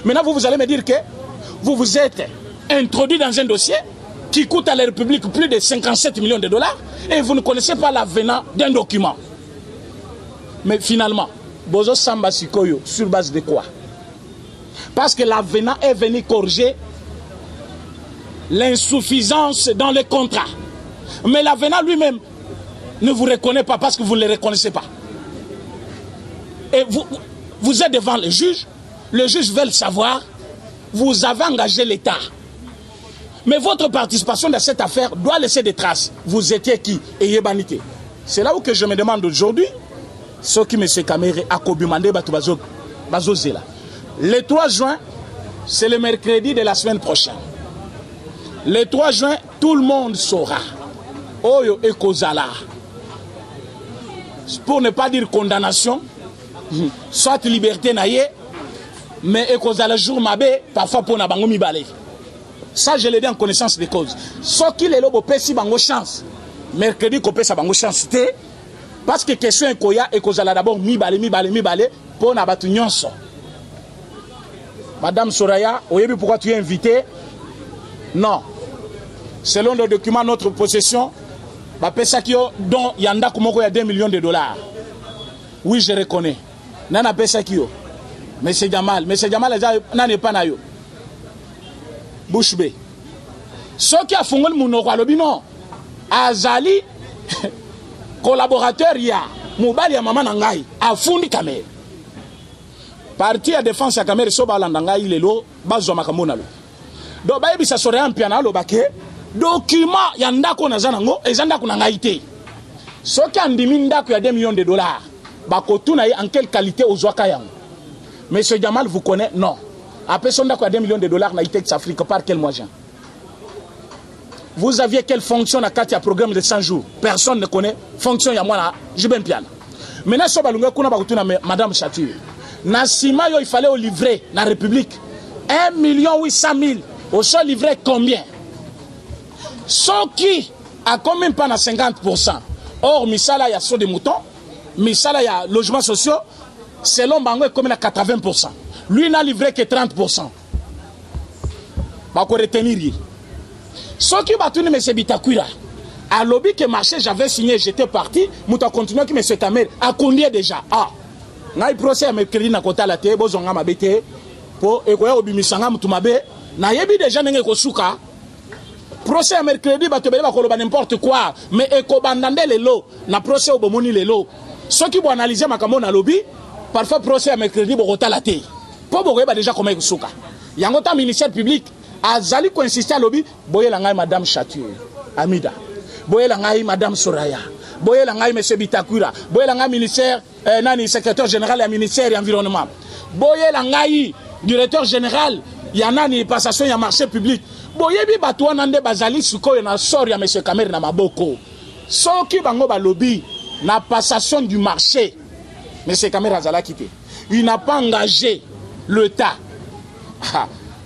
Maintenant vous allez me dire que vous vous êtes introduit dans un dossier qui coûte à la République plus de 57 millions de dollars et vous ne connaissez pas l'avenant d'un document. Mais finalement, Bozo Samba Sikoyo, sur base de quoi? Parce que l'avenant est venu corriger l'insuffisance dans les contrats. Mais l'avenant lui-même ne vous reconnaît pas parce que vous ne le reconnaissez pas. Et vous êtes devant le juge veut le savoir, vous avez engagé l'État. Mais votre participation dans cette affaire doit laisser des traces. Vous étiez qui? Et Yebanité. C'est là où que je me demande aujourd'hui, ce qui M. Kamere a demandé, le 3 juin, c'est le mercredi de la semaine prochaine. Le 3 juin, tout le monde saura. Oyo et Kozala. Pour ne pas dire condamnation, soit liberté naïe, mais Ekozala jour mabé, parfois pour na bango mibale. Ça, je l'ai dit en connaissance des causes. Ce qui est là, c'est bango chance. Mercredi, qu'on peut sa bango chance. Parce que question est koya et Kozala d'abord mibale pour na batu nyonso. Madame Soraya, oyebi pourquoi tu es invitée? Non. Selon le document notre possession, Pesakio dont Yanda Kumoko y a 2 millions de dollars. Oui, je reconnais. Nana Pesakio. Monsieur Jamal n'est pas nayo. Bouche B. Ce qui a fondé mon non. Azali, collaborateur, il y a Moubali, maman Nangai, a fondé Kamere. Parti à défense à Kamere, Soba Landangai, il est là, Bazo Makamonalo. Donc, Baby, ça serait un piano, le baquet. Document, Yandako Nazanango, et Zandako Nangaïté. Ce qui a Ndimindako, il y a 2 millions de dollars. Bakotuna, en quelle qualité aux Ouakayang? Monsieur Jamal vous connaît? Non. Après son d'accord à 2 millions de dollars, Naïtex Afrique, par quel moyen? Vous aviez quelle fonction à Katia programme de 100 jours? Personne ne connaît. Fonction, il y a moi là, je vais bien. Maintenant, si on a Madame Chature, Nassima, il fallait au livrer la République 1 800 000. Au sol livré combien? Ce qui a quand même pas 50%. Or, Misala, il y a saut de moutons. Misala, il y a logements sociaux. Selon Bango, il y a 80%. Lui n'a livré que 30%. Bako retenir. Ce qui va tourner M. Bitakwira, à lobby que marché, j'avais signé, j'étais parti, Mouta continué qui M. Kamere a combien déjà? Ah, n'a eu procès à mercredi na kota la té, bozonga mabete, pour ekoya obimisanga mutumabe, n'a yebi déjà n'enge kosuka. Procès à mercredi, batobele bakoloba n'importe quoi, mais eko bandande les lots, na procès au bomoni les lots. Ceux qui vont analyser ma camon à lobby, parfois procès à mercredi, bokota la té. Pour bokoyeba déjà comment kosuka. Yangota ministère public. Azali ko insister à lobby, boye la ngai Madame Chature, Amida. Boye la ngai Madame Soraya. Boye la ngai Monsieur Bitakwira. Boye la ngai ministère, nani secrétaire général et ministère de l'environnement. Boye la ngai directeur général, y a nani passation, y a marché public. boyebi bato wana nde bazali sikoyo na sort ya monsieur Kamere na maboko. Soki bango balobi na passation du marché, monsieur Kamere azalaki te. Il n'a pas engagé l'État.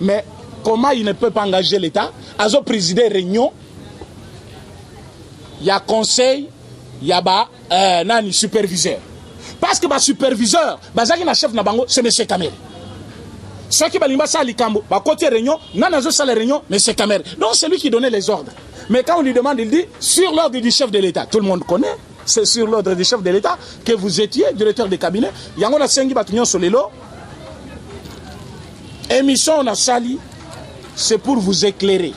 Mais comment il ne peut pas engager l'État? Azo présider réunion, il y a conseil, il y a nani superviseur. Parce que le superviseur, bazaki na chef na bango, c'est monsieur Kamere. Ceux qui balimba sa likambo, ba côté réunion, nanazo sa la réunion, monsieur Kamere. Donc c'est lui qui donnait les ordres. Mais quand on lui demande, il dit sur l'ordre du chef de l'État. Tout le monde connaît, c'est sur l'ordre du chef de l'État que vous étiez directeur de cabinet. Yango na sengi batunyo solelo. Émission on a sali, c'est pour vous éclairer.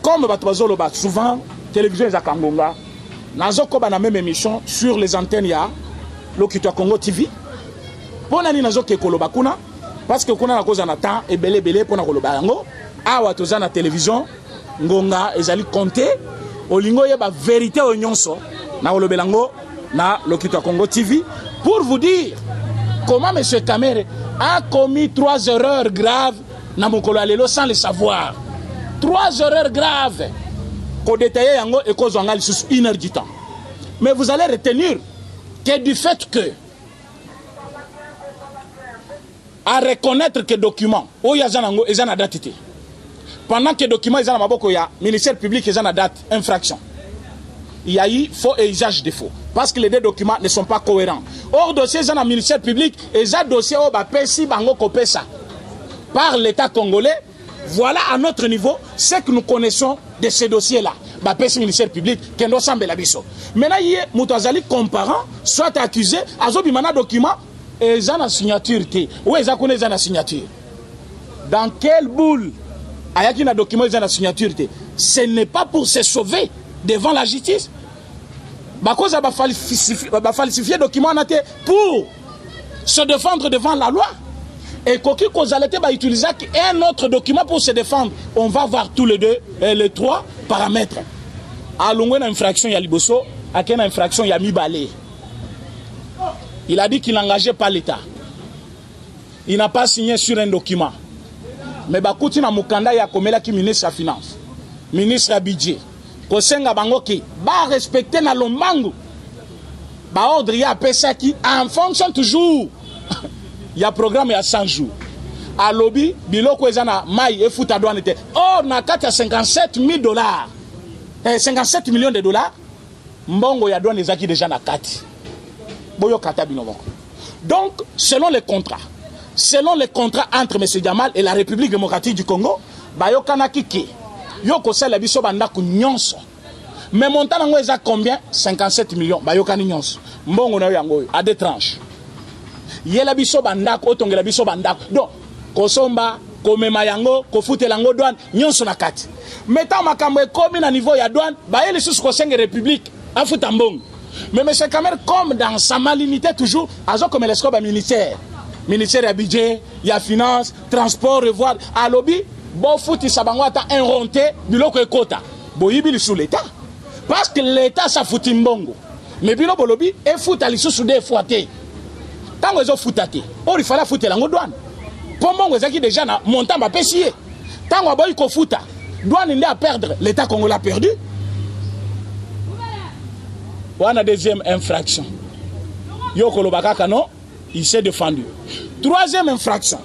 Comme Batouazolo bat souvent, télévision est à Kangonga. Nazo koba na même émission sur les antennes ya Lokitwa Congo TV. Ponani nazo ke koloba kuna. Parce que kuna na cause na temps et belé pona koloba yango. Awa toza na télévision ngonga ezali compter olingo yeba vérité o nyonso na kolobelango na Lokitwa Congo TV pour vous dire comment monsieur Kamere a commis 3 erreurs graves na mokolo alelo sans le savoir. 3 erreurs graves qu'on détaille yango et cause angal sous 1 heure du temps. Mais vous allez retenir que du fait que à reconnaître que documents o yazanango ezana date pendant que documents ezana maboko ya ministère public ezana date infraction, il y a eu faux et usage de faux parce que les deux documents ne sont pas cohérents. Or dossier ezana ministère public eza dossier o ba pesi bango kopesa par l'État congolais. Voilà à notre niveau ce que nous connaissons de ces dossiers là. Ba pesi ministère public kendo sambela biso. Maintenant yé mutazali comparant soit accusé azobi mana document et ça na signature té ou ça connaît ça na signature. Dans quelle boule ayaki na document ça na signature té? Ce n'est pas pour se sauver devant la justice. Ba cause ba falsifier document na té pour se défendre devant la loi. Et koki kozalete ba utiliser un autre document pour se défendre. On va voir tous les deux les 3 paramètres. Alongwe na infraction ya liboso, akena infraction ya mibale. Il a dit qu'il n'engageait pas l'État. Il n'a pas signé sur un document. Mais Bakouti na mukanda ya komela ki ministre ya finance, ministre ya budget. Kosenga bango ki ba respecter na lombangu. Ba ordre ya pesa ki en fonction toujours. Il y a programme ya 100 jours. À lobby biloko ezana mai e futa douane te. Or na kati ya 57 000 dollars. 57 millions de dollars. Mbongo ya douane ezaki déjà na kati. Donc, selon les contrats entre M. Djamal et la République démocratique du Congo, Bayokana Kiki, Yoko Selabiso Bandaku Nyonso. Mais montant nango est combien? 57 millions. Bayokani Nyonso. Mbongo na yango à deux tranches. Yelabiso Bandaku, Otongelabiso Bandaku. Donc, Kosomba, Komema yango, Kofutelango douane, Nyonso na kati. Mettons makambo komi na niveau ya douane, Bayeli sous Kosenge République, Afutambong. Mais M. Kamere, comme dans sa malignité toujours, a comme l'escope à ministère à budget, il y a finance, transport, revoir, à lobby, bon foot, il s'abangouata un ronté, biloko et quota. Bon, il sous l'État. Parce que l'État, ça fout un bongo. Mais biloko lobby, et foot à l'issue sous des fouettés. Tant que vous foutate, il fallait foutre l'ango douane. Pour moi, vous avez déjà montant ma pessier. Tant que vous avez fouta, douane n'est à perdre, l'État congolais a perdu. Voilà la deuxième infraction. Yoko Lobakaka, non, il s'est défendu. Troisième infraction.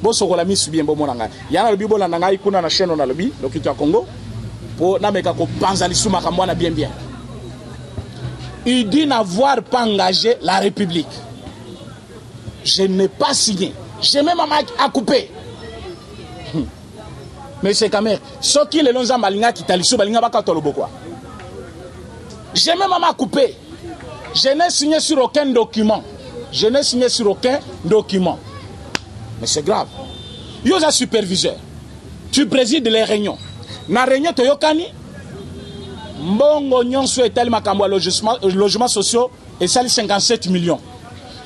Boso la mis bien bon monanga. Yana lobi bon nanga ikuna na chaîne na lobi, Lokitwa Congo. Pour na meka ko panzali suma kamwana bien. Il dit n'avoir pas engagé la République. Je n'ai pas signé. J'ai même à couper. Monsieur Kamere, ce qui est le long de qui t'a lissé, j'ai même à couper. Je n'ai signé sur aucun document. Mais c'est grave. Yosa superviseur. Tu présides les réunions. Na réunion Toyokani, Mbongo Nyonso et tel makambo logement sociaux et sali 57 millions.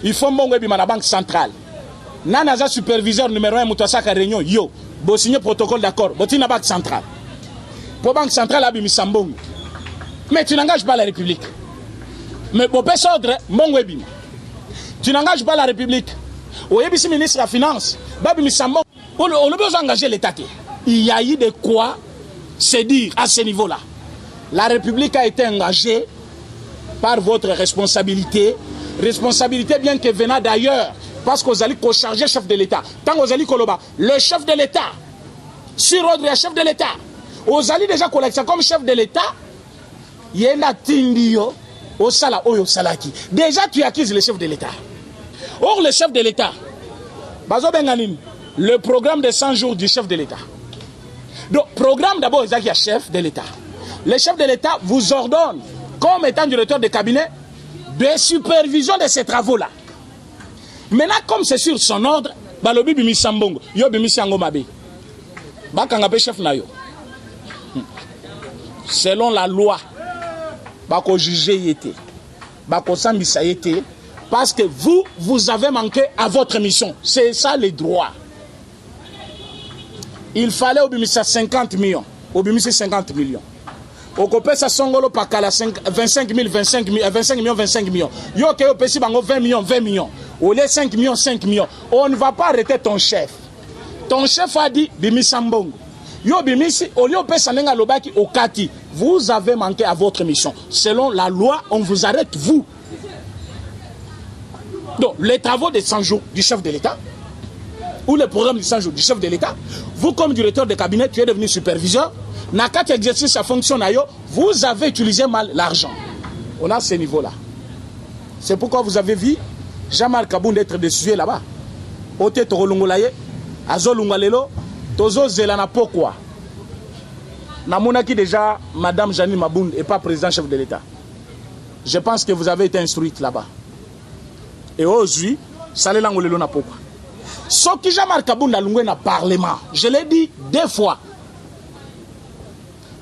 Il faut Mbongo et la banque centrale. Nanaza superviseur numéro 1 Moutouasaka réunion yo. Bo signer protocole d'accord. Boti na banque centrale. Pour banque centrale abimi sambongo. Mais tu n'engages pas la République. Mais pour personne ordre Mbongo ebima. Tu n'engages pas la République. Au ici ministre de la Finance, Babi Missambo, on a besoin d'engager l'État. Il y a eu de quoi se dire à ce niveau-là. La République a été engagée par votre responsabilité. Responsabilité bien que venant d'ailleurs. Parce que vous allez charger le chef de l'État. Tant que vous allez le chef de l'État, sur ordre du chef de l'État, vous allez déjà collecter comme chef de l'État, il y a un tindio au sala oyo salaki. Déjà tu accuses le chef de l'État. Or le chef de l'État, le programme de 100 jours du chef de l'État. Donc programme d'abord il y a chef de l'État. Le chef de l'État vous ordonne, comme étant directeur de cabinet, de supervision de ces travaux-là. Maintenant, comme c'est sur son ordre, balobi bimi sambongo, yo bimi sango mabe. Bakanga pe chef na yo. Selon la loi, bako juger yete. Bako sambisa yete parce que vous avez manqué à votre mission. C'est ça les droits. Il fallait au bimisa 50 millions. Au bimisa 50 millions. Au copé ça songolo pakala 25 000, 25 millions, 25 millions. Yo ke au pesi bango 20 millions, 20 millions. Au lieu 5 millions, 5 millions. On ne va pas arrêter ton chef. Ton chef a dit bimisa mbongo. Yo bimisi, au lieu pesa nenga lobaki au kati. Vous avez manqué à votre mission. Selon la loi, on vous arrête vous. Donc, les travaux des 100 jours du chef de l'État, ou le programme des 100 jours du chef de l'État, vous comme directeur de cabinet, tu es devenu superviseur, n'a qu'à exercer sa fonction, vous avez utilisé mal l'argent. On a ce niveau-là. C'est pourquoi vous avez vu Jean-Marc Kabound être déçu là-bas. Ote Torolongolaye, Azolungalelo, Tozo Zelana pourquoi? Namonaki déjà, Madame Janine Mabound n'est pas président chef de l'État. Je pense que vous avez été instruite là-bas. Et aujourd'hui, ça l'est l'angolelo na pourquoi. Ce qui Jean-Marc Kabound a l'ungé na parlement, je l'ai dit 2 fois.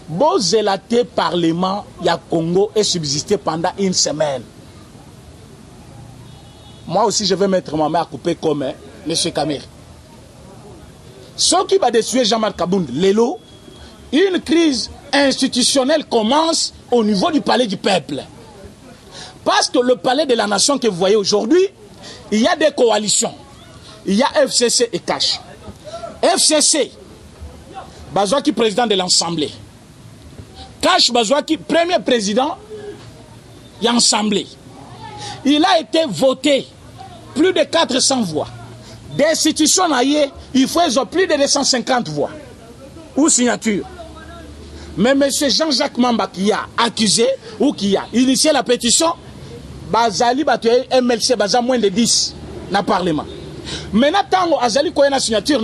Bon zélaté parlement, il y a Congo et subsisté pendant 1 semaine. Moi aussi, je vais mettre ma main à couper comme M. Kamer. Ce qui va détruire Jean-Marc Kabound, l'élo, une crise institutionnelle commence au niveau du palais du peuple. Parce que le palais de la nation que vous voyez aujourd'hui, il y a des coalitions. Il y a FCC et CACH. FCC, Bazouaki, président de l'Assemblée. CACH, Bazouaki, premier président de l'Assemblée. Il a été voté plus de 400 voix. Des institutions, il faut plus de 250 voix. Ou signature. Mais M. Jean-Jacques Mamba qui a accusé ou qui a initié la pétition, Bazali Batoye MLC Baza moins de 10 dans le Parlement. Maintenant, tant Azali Koye na signature,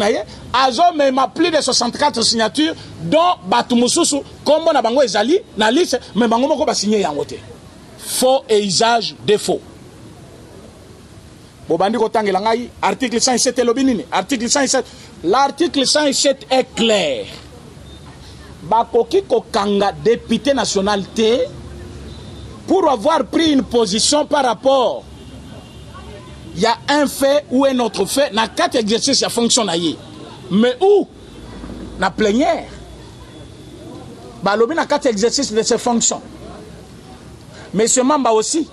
Azo même plus de 64 signatures, dont Batumususu, comme on a bango Ezali, na liste, mais bango moko ba signé yangote. Faux et usage de faux. Bobandi Kotangi Langai, article 107 et l'obinine. Article 107. L'article 107 est clair. Bakoki Kokanga, député nationalité, pour avoir pris une position par rapport, il y a un fait ou un autre fait, n'a qu'à exercer sa fonction. Mais où? La plénière. Balobi n'a qu'à exercer de ses fonctions. Mais ce Mamba aussi,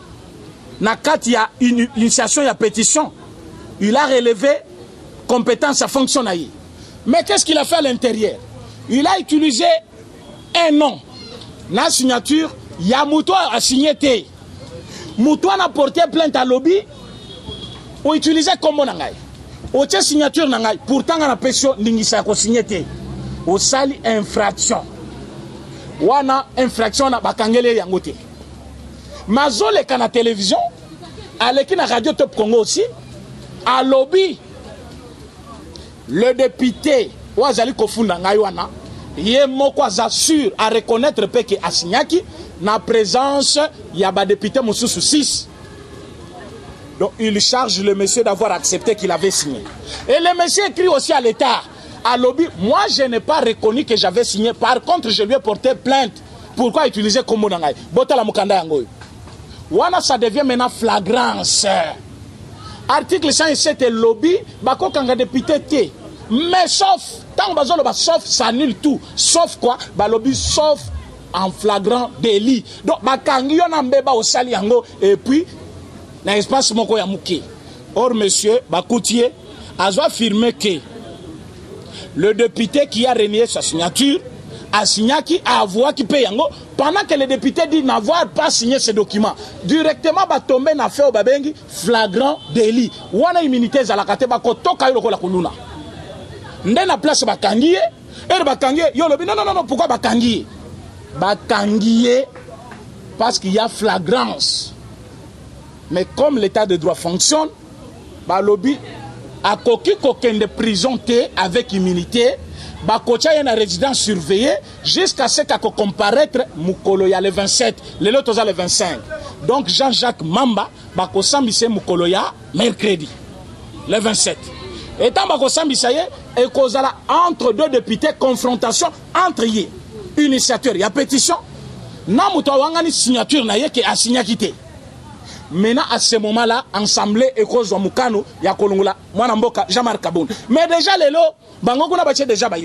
n'a qu'à y a une initiation, il y a pétition. Il a relevé compétence à fonction. Mais qu'est-ce qu'il a fait à l'intérieur? Il a utilisé un nom. La signature, il y a Moutoua a signé. Moutoua a porté plainte à lobby ou utilisé comme Nangai. Au signature Nangai. Pourtant, on a pétition Ningisa ko signé. Au sali infraction. Wana infraction na bakangele yangote. Mazole kana télévision, à l'équipe radio Top Congo aussi, à lobby, le député Ouazali Kofunda Ngaywana, assure à reconnaître que Asignaki, na présence, il y a des députés Moussoussou 6. Donc il charge le monsieur d'avoir accepté qu'il avait signé. Et le monsieur écrit aussi à l'État, à lobby, moi je n'ai pas reconnu que j'avais signé, par contre je lui ai porté plainte. Pourquoi utiliser comme Nangai? Botala Mukanda Yangoy. Wana ça devient maintenant flagrance. Article 107 et lobby, bako kanga député té. Mais sauf, tant bazolo ba sauf, ça annule tout. Sauf quoi? Ba lobby sauf en flagrant délit. Donc bakangi yon ambeba au sali yango et puis na espace moko ya muke. Or, monsieur Bakoutier a affirmé que le député qui a renié sa signature a signé qui a avoué qui paye yango pendant que le député dit n'avoir pas signé ce document. Directement, va tomber dans l'affaire Babengi flagrant délit. Wana immunité za la kate ba kotoka yo la kuluna. Nde na place bakangiye et bakangiye yo lobi non pourquoi bakangiye? Bakangiye parce qu'il y a flagrance. Mais comme l'état de droit fonctionne, ba lobby a koki koken de prison avec immunité. Bakocha y a une résidence surveillée jusqu'à ce qu'à comparaître Mukoloya le 27, le lotoza le 25. Donc Jean-Jacques Mamba, Bakosambise Mukoloya mercredi, le 27. Et tant Bakosambise et causala entre deux députés, confrontation entre eux. Initiateur, il y a pétition. Non, Moutawangani signature na ye qui a signé quitté. Maintenant, à ce moment-là, ensemble, et cause de Moukano, il y a Kolongola, Mwanamboka, Jean-Marc Kaboun. Mais déjà, les lots, Bangokuna Baché déjà, mais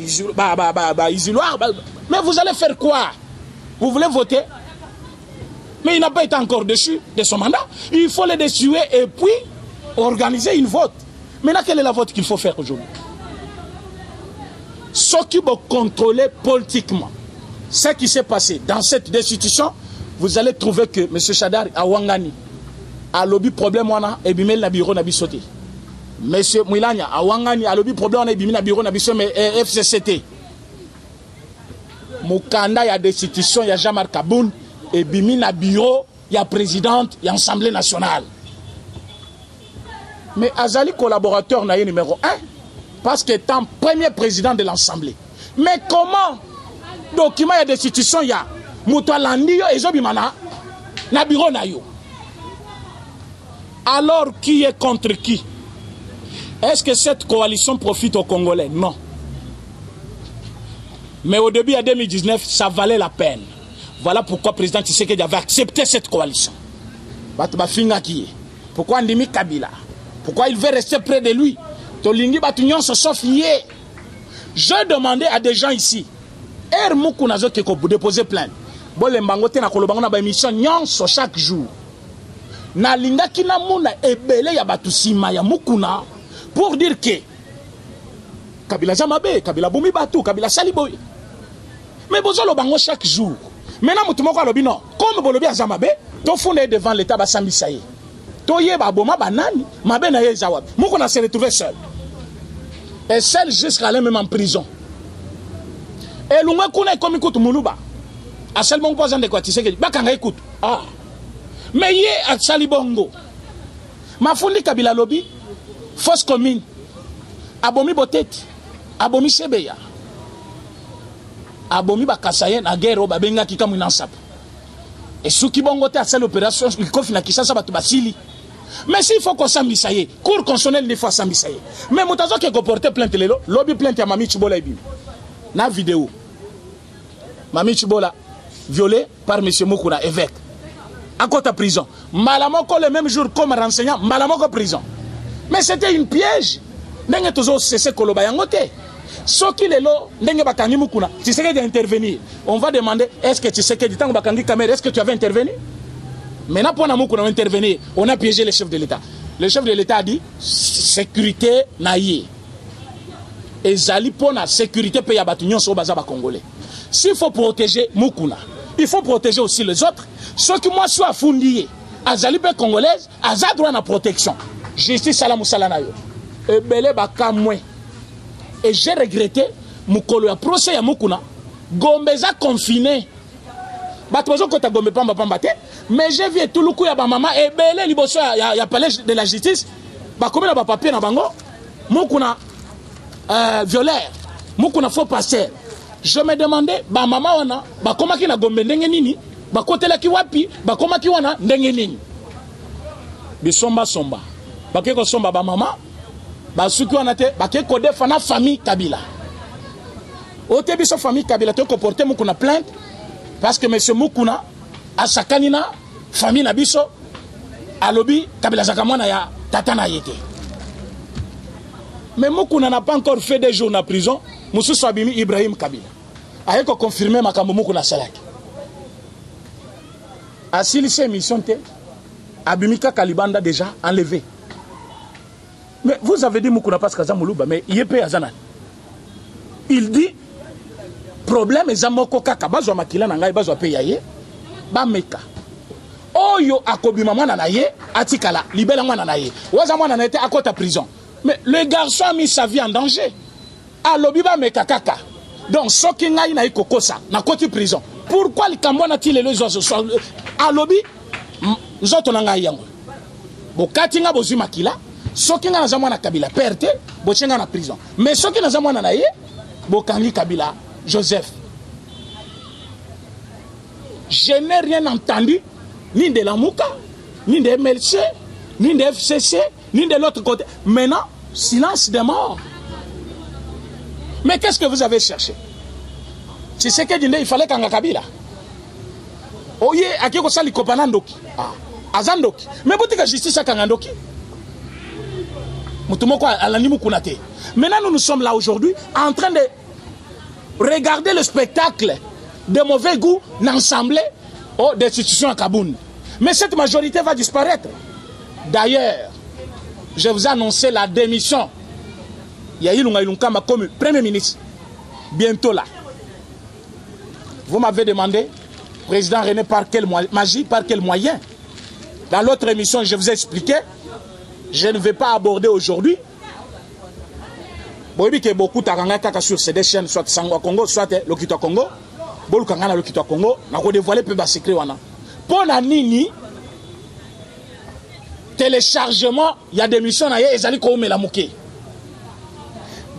vous allez faire quoi? Vous voulez voter? Mais il n'a pas été encore déchu de son mandat. Il faut le déchuer et puis organiser une vote. Maintenant, quelle est la vote qu'il faut faire aujourd'hui? Ce qui va contrôler politiquement ce qui s'est passé dans cette destitution, vous allez trouver que M. Chadar a Wangani. A lobby problème wana et bimel na bureau na bisoté. Monsieur Moulania a wangani a lobby problème na bimel na bureau na bisoté mais FCCT. Mukanda ya destitution ya Jean-Marc Kaboun et bimel na bureau ya présidente ya Assemblée nationale. Mais Azali collaborateur na numéro 1 parce que étant premier président de l'Assemblée. Mais comment document ya destitution ya Moutalandi yo ezobimana na bureau na yo? Alors, qui est contre qui? Est-ce que cette coalition profite aux Congolais? Non. Mais au début, en 2019, ça valait la peine. Voilà pourquoi le président Tshisekedi avait accepté cette coalition. Pourquoi Ndimi Kabila? Pourquoi il veut rester près de lui? Je demandais à des gens ici, pour déposer plainte. Chaque jour. Na linga kina muna ebele ya batusima ya mukuna pour dire que Kabila Jamabe, Kabila Bumi Batu, Kabila Saliboy. Mais bozolo bango chaque jour. Maintenant mutumoko alobi non, comme bolobi a Jamabe, to fondé devant l'état basambisa ye. To yeba boma banani, mabe na ye zawab. Mukuna se retrouver seul. Et seul jusqu'à aller même en prison. Et l'ungwe kuna komi kutu muluba. A seul mon poison de quoi tu sais que bakanga écoute. Ah. Mais hier à Salibongo, ma fondi Kabila Lobby, fausse commune, abomi Boteti, abomi Sebeya, abomi Bakasayen, à guerre, babenga qui comme une ensape. Et ceux qui vont voter à cette opération, ils confient à qui ça va te basili. Mais s'il faut qu'on s'ambisaye, cour constitutionnelle des fois s'ambisaye. Mais moutazo qui est comporté plainte le lobby plainte à Mami Chibola et na vidéo. Mami Chibola, violée par M. Mukuna, évêque. À côté de prison. Malamoko le même jour comme renseignant, Malamoko prison. Mais c'était une piège. N'est-ce toujours cessé Koloba Yangote. Ce qui est là, n'est-ce pas Kangi Mukuna. Tu sais d'intervenir. On va demander est-ce que tu sais que du temps Bakangi Kamer, est-ce que tu avais intervenu? Maintenant, pour Mukuna intervenir, on a piégé le chef de l'État. Le chef de l'État a dit sécurité naïe. Et Zali pour la sécurité paye à Batunyon sur Bazaba Congolais. S'il faut protéger Mukuna, il faut protéger aussi les autres. Ceux qui moi suis affondés, Azalipe congolaise, Azad droit à la protection. Justice Salamou Salanayo. Et belé baka moi. Et j'ai regretté, Moukolo a procès à Mukuna, Gombeza confiné. Batouazo kota Gombe Pamba Pambate, mais j'ai vu tout le coup ya ba maman, et belé liboso ya palais de la justice, ba comme na ba papier na bango, Mukuna violeur, Mukuna faux pasteur. Je me demandais, ba maman wana, ba koma ki na Gombe ndenge nini? Bakotela ki wapi bakoma ki wana ndenge nini bisomba somba bakeko somba ba mama basuki wana te bakeko defana famille Kabila ote biso famille Kabila te ko porter Mukuna plainte parce que monsieur Mukuna asakanina famille na biso alobi Kabila zakamwana ya tata na yete. Mais Mukuna n'a pas encore fait des jours en prison. Moussou Sabimi Ibrahim Kabila a confirmé makambo Mukuna salaki. Asili ces missions, Abimika Kalibanda déjà enlevé. Mais vous avez dit Moukouna Paskaza Moulouba, mais il est payé à Zanan. Il dit problème est Zamoko Kaka, Bazo Makila Nangai, Bazo Payaye, Bameka. Oyo Akobima Mananaye, Atikala, Libela Mananaye. Ouazamana n'a été à côté de prison. Mais le garçon a mis sa vie en danger. Alobiba Meka Kaka. Donc, Sokinga n'a eu Kokosa, n'a côté prison. Pourquoi le Cambon a-t-il les autres? Alobi, nous autres n'en avons pas. Bon, Katinga Bozumakila, Sokinga n'a jamais Kabila, perte, Bochenga na prison. Mais Sokinga n'a jamais naïe, Bokangi Kabila, Joseph. Je n'ai rien entendu, ni de la Mouka, ni de MLC, ni de FCC, ni de l'autre côté. Maintenant, silence des morts. Mais qu'est-ce que vous avez cherché? Tu sais que il fallait qu'un Kabila. Oye, à qui ça li kopanandoki? Ah, azandoki. Mais vous dites justice à Kangandoki. Mutumoko alanimu kunate. Maintenant, nous sommes là aujourd'hui en train de regarder le spectacle de mauvais goût l'ensemble des institutions à Kaboun. Mais cette majorité va disparaître. D'ailleurs, je vous ai annoncé la démission. Il y a eu comme Premier ministre. Bientôt là. Vous m'avez demandé, Président René, par quel magie, par quel moyen? Dans l'autre émission, je vous ai expliqué. Je ne vais pas aborder aujourd'hui. Bon, il y a beaucoup de sur ces deux chaînes, soit Sangwa Congo, soit Lokito Congo. Bon, Kangana Lokito Congo, on a dévoilé peu de secret. Pour la Nini, téléchargement, il y a des missions, il y a des missions, la mouké.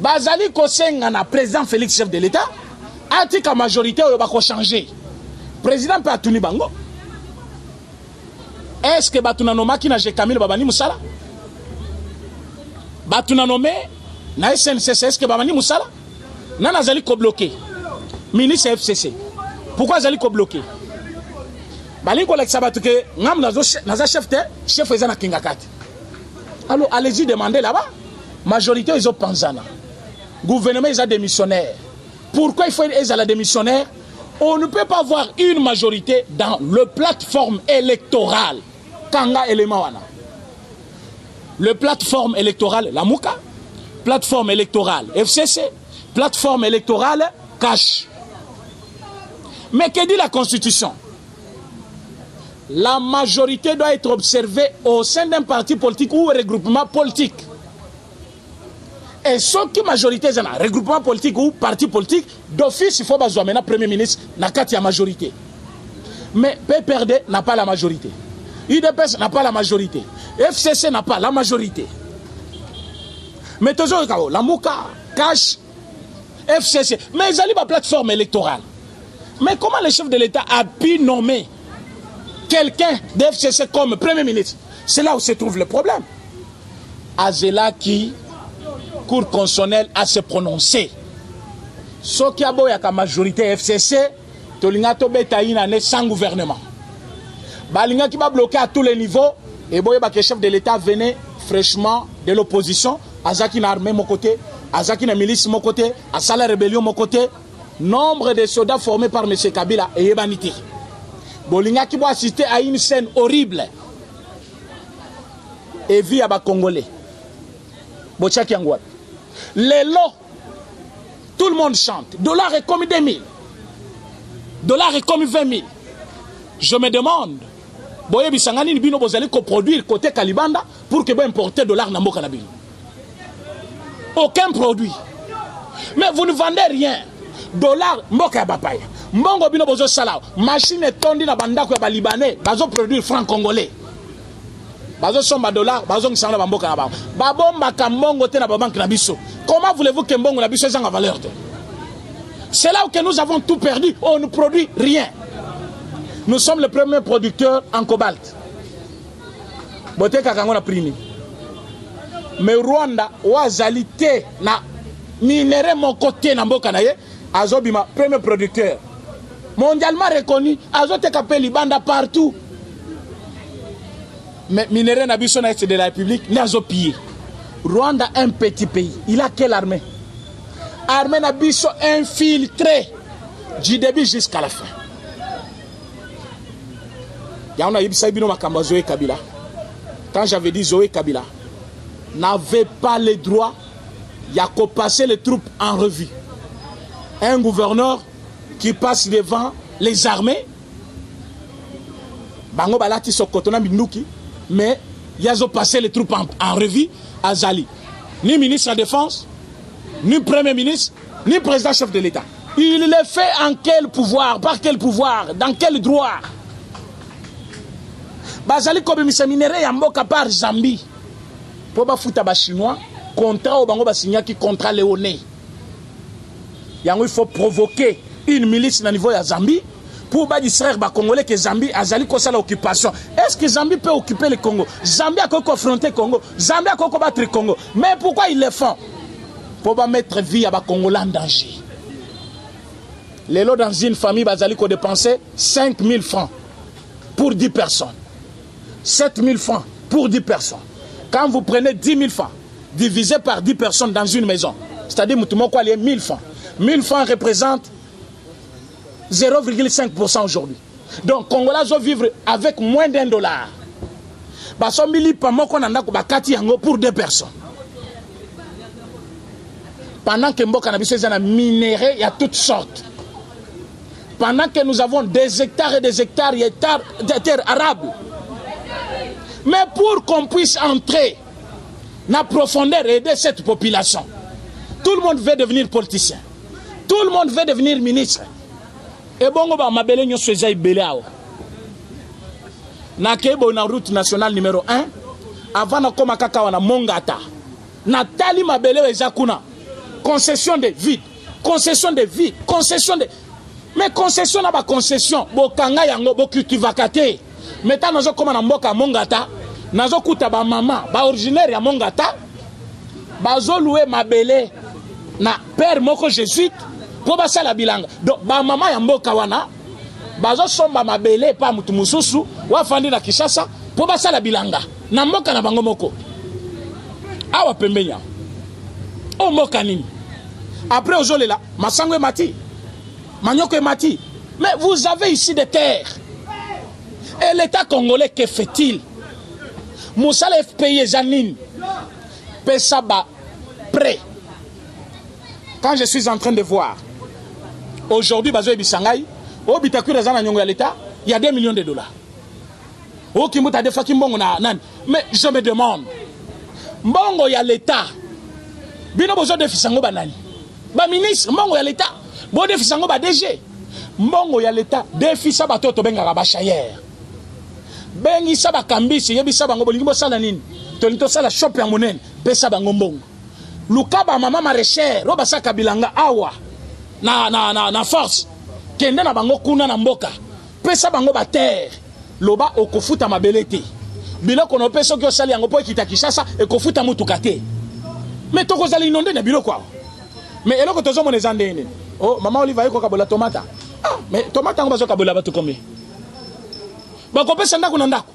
Bazali Kosengana, président Félix, chef de l'État, a dit que la majorité va changer. Président Patouni Bango. Est-ce que Batuna Noma qui n'a jamais Kamil Babani Moussala? Batuna Nome, na SNCC, est-ce que Babani Moussala? Nana Zali ko bloqué. Ministre FCC. Pourquoi Zali ko bloqué? Bali ko l'exabat que ngam naza chef ezana kingakati. Alors allez-y demander là-bas. Majorité ils ont panzana. Gouvernement ils ont démissionnaire. Pourquoi il faut être la démissionnaire? On ne peut pas avoir une majorité dans le plateforme électorale. Kanga Elemawana. Le plateforme électorale, la Mouka. Plateforme électorale, FCC. Plateforme électorale, Cash. Mais que dit la Constitution? La majorité doit être observée au sein d'un parti politique ou un regroupement politique. Et ce qui majorité est un regroupement politique ou parti politique, d'office, il faut que le Premier ministre n'a qu'à la majorité. Mais PPRD n'a pas la majorité. UDPS n'a pas la majorité. FCC n'a pas la majorité. Mais toujours, la Mouka, Cash, FCC. Mais ils ont la plateforme électorale. Mais comment le chef de l'État a pu nommer quelqu'un de FCC comme Premier ministre? C'est là où se trouve le problème. Azela qui... Cour constitutionnelle à se prononcer. Ce qui a beau la majorité FCC, Tolinga Tobeta ina sans gouvernement. Balinga qui va bloquer à tous les niveaux, et boye que le chef de l'État venait fraîchement de l'opposition, Azaki n'a armé mon côté, Azaki n'a milice mon côté, Asa la rébellion mon côté. Nombre de soldats formés par M. Kabila et Yebaniti. Bolinga qui va assister à une scène horrible. Et vie à Congolais. Bochaki Angouat. Les lots, tout le monde chante. Dollar est comme 2000. Dollar est comme 20 000. Je me demande, Boye Bisangani Bino Bozali ko produire côté Kalibanda pour que vous importer dollar na mboka na bino. Aucun produit. Mais vous ne vendez rien. Dollar mboka ya bapaya. Mbongo bino bozo sala. Machine tondi na bandako ya ba libanais, bazo produire franc congolais. Bazo somba dollar, bazo ngisanga ba mboka na ba. Babomba ka mbongo te na ba banque na biso. Comment voulez-vous que mbongo na biso ezanga valeur te? C'est là où nous avons tout perdu. On ne produit rien. Nous sommes le premier producteur en cobalt. Bote kakango na primi. Mais Rwanda wazalité na minéraux mon côté na mboka na ye azobima premier producteur mondialement reconnu azote kapeli banda partout. Mais minéraux na biso na est de la République ne azopillé. Rwanda un petit pays. Il a quelle armée? Armée na biso infiltrée du début jusqu'à la fin. Yaona yibisa bino makambo Zoé Kabila. Quand j'avais dit Zoé Kabila, n'avait pas le droit de passer les troupes en revue. Un gouverneur qui passe devant les armées, bango balati sokotona minduki, mais il a passé les troupes en revue à Zali. Ni ministre de la Défense, ni Premier ministre, ni président chef de l'État. Il le fait en quel pouvoir? Par quel pouvoir? Dans quel droit? Bazali kobe miseminere ya mboka par Zambie. Pour bafuta ba chinois, contrat au bango ba signa qui contrat léoné. Il faut provoquer une milice au niveau de Zambie pour distraire les Congolais que Zambie a l'occupation. Est-ce que Zambie peut occuper le Congo? Zambie a confronté le Congo. Zambie a battre le Congo. Mais pourquoi ils le font? Pour mettre vie à les Congolais en danger. Les lots dans une famille, Bazali a dépensé 5 000 francs pour 10 personnes. 7 000 francs pour 10 personnes. Quand vous prenez 10 000 francs, divisé par 10 personnes dans une maison, c'est-à-dire que 1 000 francs. 1 000 francs représentent 0,5% aujourd'hui. Donc, Congolais doivent vivre avec moins d'$1. Pour 2 personnes. Pendant que Mboka a minéré, il y a toutes sortes. Pendant que nous avons des hectares et des hectares de terres arables. Mais pour qu'on puisse entrer dans la profondeur et aider cette population, tout le monde veut devenir politicien. Tout le monde veut devenir ministre. Et bon, ma belle nyo soja ibeleao. Na kebo na route nationale numéro 1, avant na koma kaka wana Mongata. Natali mabele ezakuna. Concession de vide, concession de vide, concession de. Mais concession na ba concession, bokanga yango bokultivakate. Meta nazo koma na mboka Mongata, nazo kuta ba mama, ba originaire ya Mongata, bazo louer mabele na père moko jésuite. Pour passer la bilanga. Donc, ba maman ya mboka wana, bazo somba mabele pa mutu mususu, wa fandi na Kishasa, pour passer la bilanga. Na mboka na bango moko. Awa pembenya. O mboka nini. Après aujourd'hui là, masango mati. Manyoko mati. Mais vous avez ici des terres. Et l'État congolais, que fait-il? Moussa le FPI Janine. Pesaba prêt. Quand je suis en train de voir, aujourd'hui, il y a 2 millions de dollars. Mais je me demande, Mbongo y a l'État. Bino besoin de fisango banani. Ba ministre, Mbongo y a l'État. Bon de fisango ba DG. Mbongo y a l'État. Défi sa ba toto benga ba chayer. Bengi sa ba kambisi, yebi sa bango bolingo sala nini. Tolito sala shop ya monene, pesa bango mbongo. Lukaba mama maraîchère, roba saka bilanga awa. Na force. Kende na bango kuna na mboka. Pesa bango ba terre. Loba okofuta mabelete. Biloko no peso ki osali yango po ekita Kishasa ekofuta mutuka te. Mais toko zali inonde na biloko awa. Mais eloko tozo mona ezande ene. Oh mama Oliva yeko kabola tomata. Ah, mais tomata ngo bazo kabola batu kombe. Ba ko pesa ndako na ndako.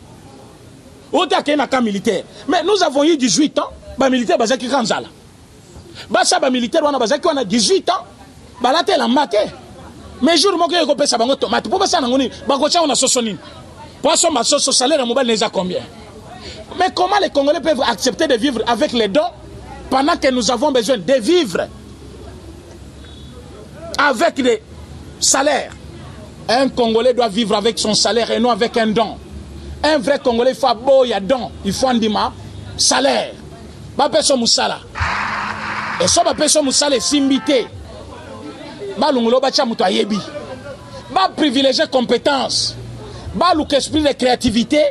Ota ke na camp militaire. Mais nous avons eu 18 ans, ba militaire bazaki kanzala. Basa ba militaire wana bazaki wana 18 ans. Balate la mate. Mais jour moko yeko pesa bango tomate. Po basa ngoni ba ko cha ona soso nini. Poisson ma soso salaire mobile neza combien? Mais comment les Congolais peuvent accepter de vivre avec les dons pendant que nous avons besoin de vivre avec des salaires? Un Congolais doit vivre avec son salaire et non avec un don. Un vrai Congolais, il faut boya don, il faut andima salaire. Ba peso musala. Et so ba peso musala simbité. Ba lungulo ba cha muto ayebi. Ba privilégier compétence. Ba louk esprit de créativité.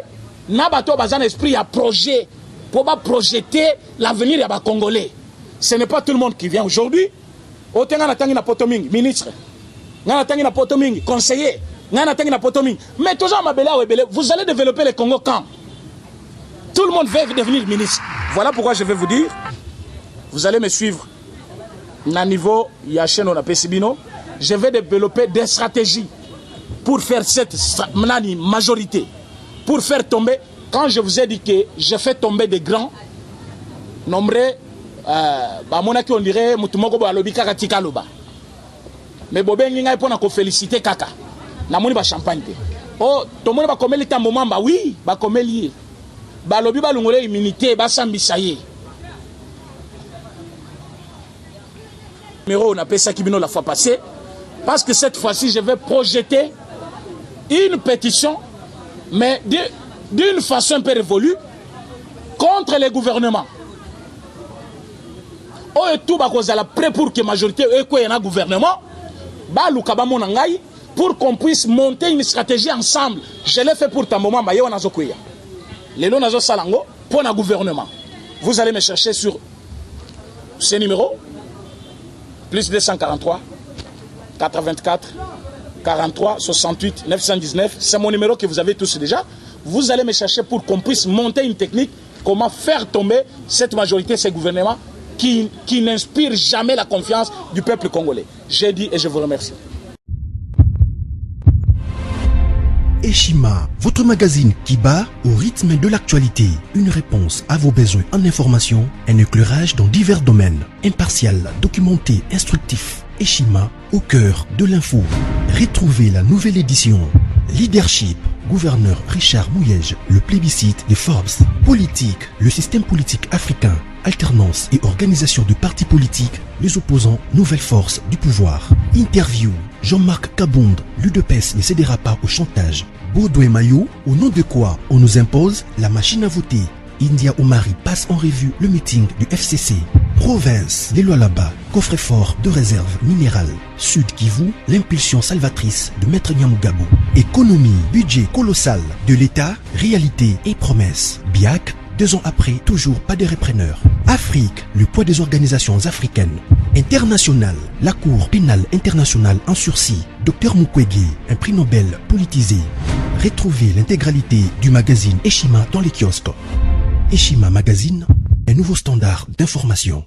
Na bato bazan esprit à projet pour projeter l'avenir ya ba Congolais. Ce n'est pas tout le monde qui vient aujourd'hui. Otenga na tangi na potoming ministre. Ngana tangi na potoming conseiller. Ngana tangi na potoming. Mais toujours mabela webele, vous allez développer le Congo quand? Tout le monde veut devenir ministre. Voilà pourquoi je vais vous dire, vous allez me suivre. Na niveau ya chaîne on a Pesibino, je vais développer des stratégies pour faire cette majorité. Pour faire tomber, quand je vous ai dit que je fais tomber des grands, nombreux, monaki on dirait, mutumoko bo alobi kaka tika loba. Mais bobé ngai pona ko féliciter kaka. Na moni ba champagne te. Oh, to moni ba komeli tambo mamba, oui, ba komeli. Ba lobi ba lungole immunité, ba sambisa ye. Numéro, on a appelé ça Kibino la fois passée, parce que cette fois-ci, je vais projeter une pétition, mais d'une façon un peu révolue, contre les gouvernements. Oh, et tout, la prêt pour que la majorité ait un gouvernement, pour qu'on puisse monter une stratégie ensemble. Je l'ai fait pour ta moment, les lois nazo salango pour un gouvernement. Vous allez me chercher sur ce numéro, plus 243 84 43 68 919. C'est mon numéro que vous avez tous déjà. Vous allez me chercher pour qu'on puisse monter une technique, comment faire tomber cette majorité, ces gouvernements qui n'inspirent jamais la confiance du peuple congolais. J'ai dit et je vous remercie. Eshima, votre magazine qui bat au rythme de l'actualité. Une réponse à vos besoins en information, un éclairage dans divers domaines. Impartial, documenté, instructif. Eshima, au cœur de l'info. Retrouvez la nouvelle édition. Leadership, gouverneur Richard Mouyej, le plébiscite des Forbes. Politique, le système politique africain. Alternance et organisation de partis politiques, les opposants, nouvelle force du pouvoir. Interview, Jean-Marc Kabonde, l'UDPS ne cédera pas au chantage. Baudouin Maillot, au nom de quoi on nous impose la machine à voter. India Omari passe en revue le meeting du FCC. Province, les lois là-bas, coffre-fort de réserve minérale. Sud Kivu, l'impulsion salvatrice de Maître Nyamugabo. Économie, budget colossal de l'État, réalité et promesses. BIAC, 2 ans après, toujours pas de repreneurs. Afrique, le poids des organisations africaines. International, la Cour pénale internationale en sursis. Dr Mukwege, un prix Nobel politisé. Retrouvez l'intégralité du magazine Eshima dans les kiosques. Eshima Magazine, un nouveau standard d'information.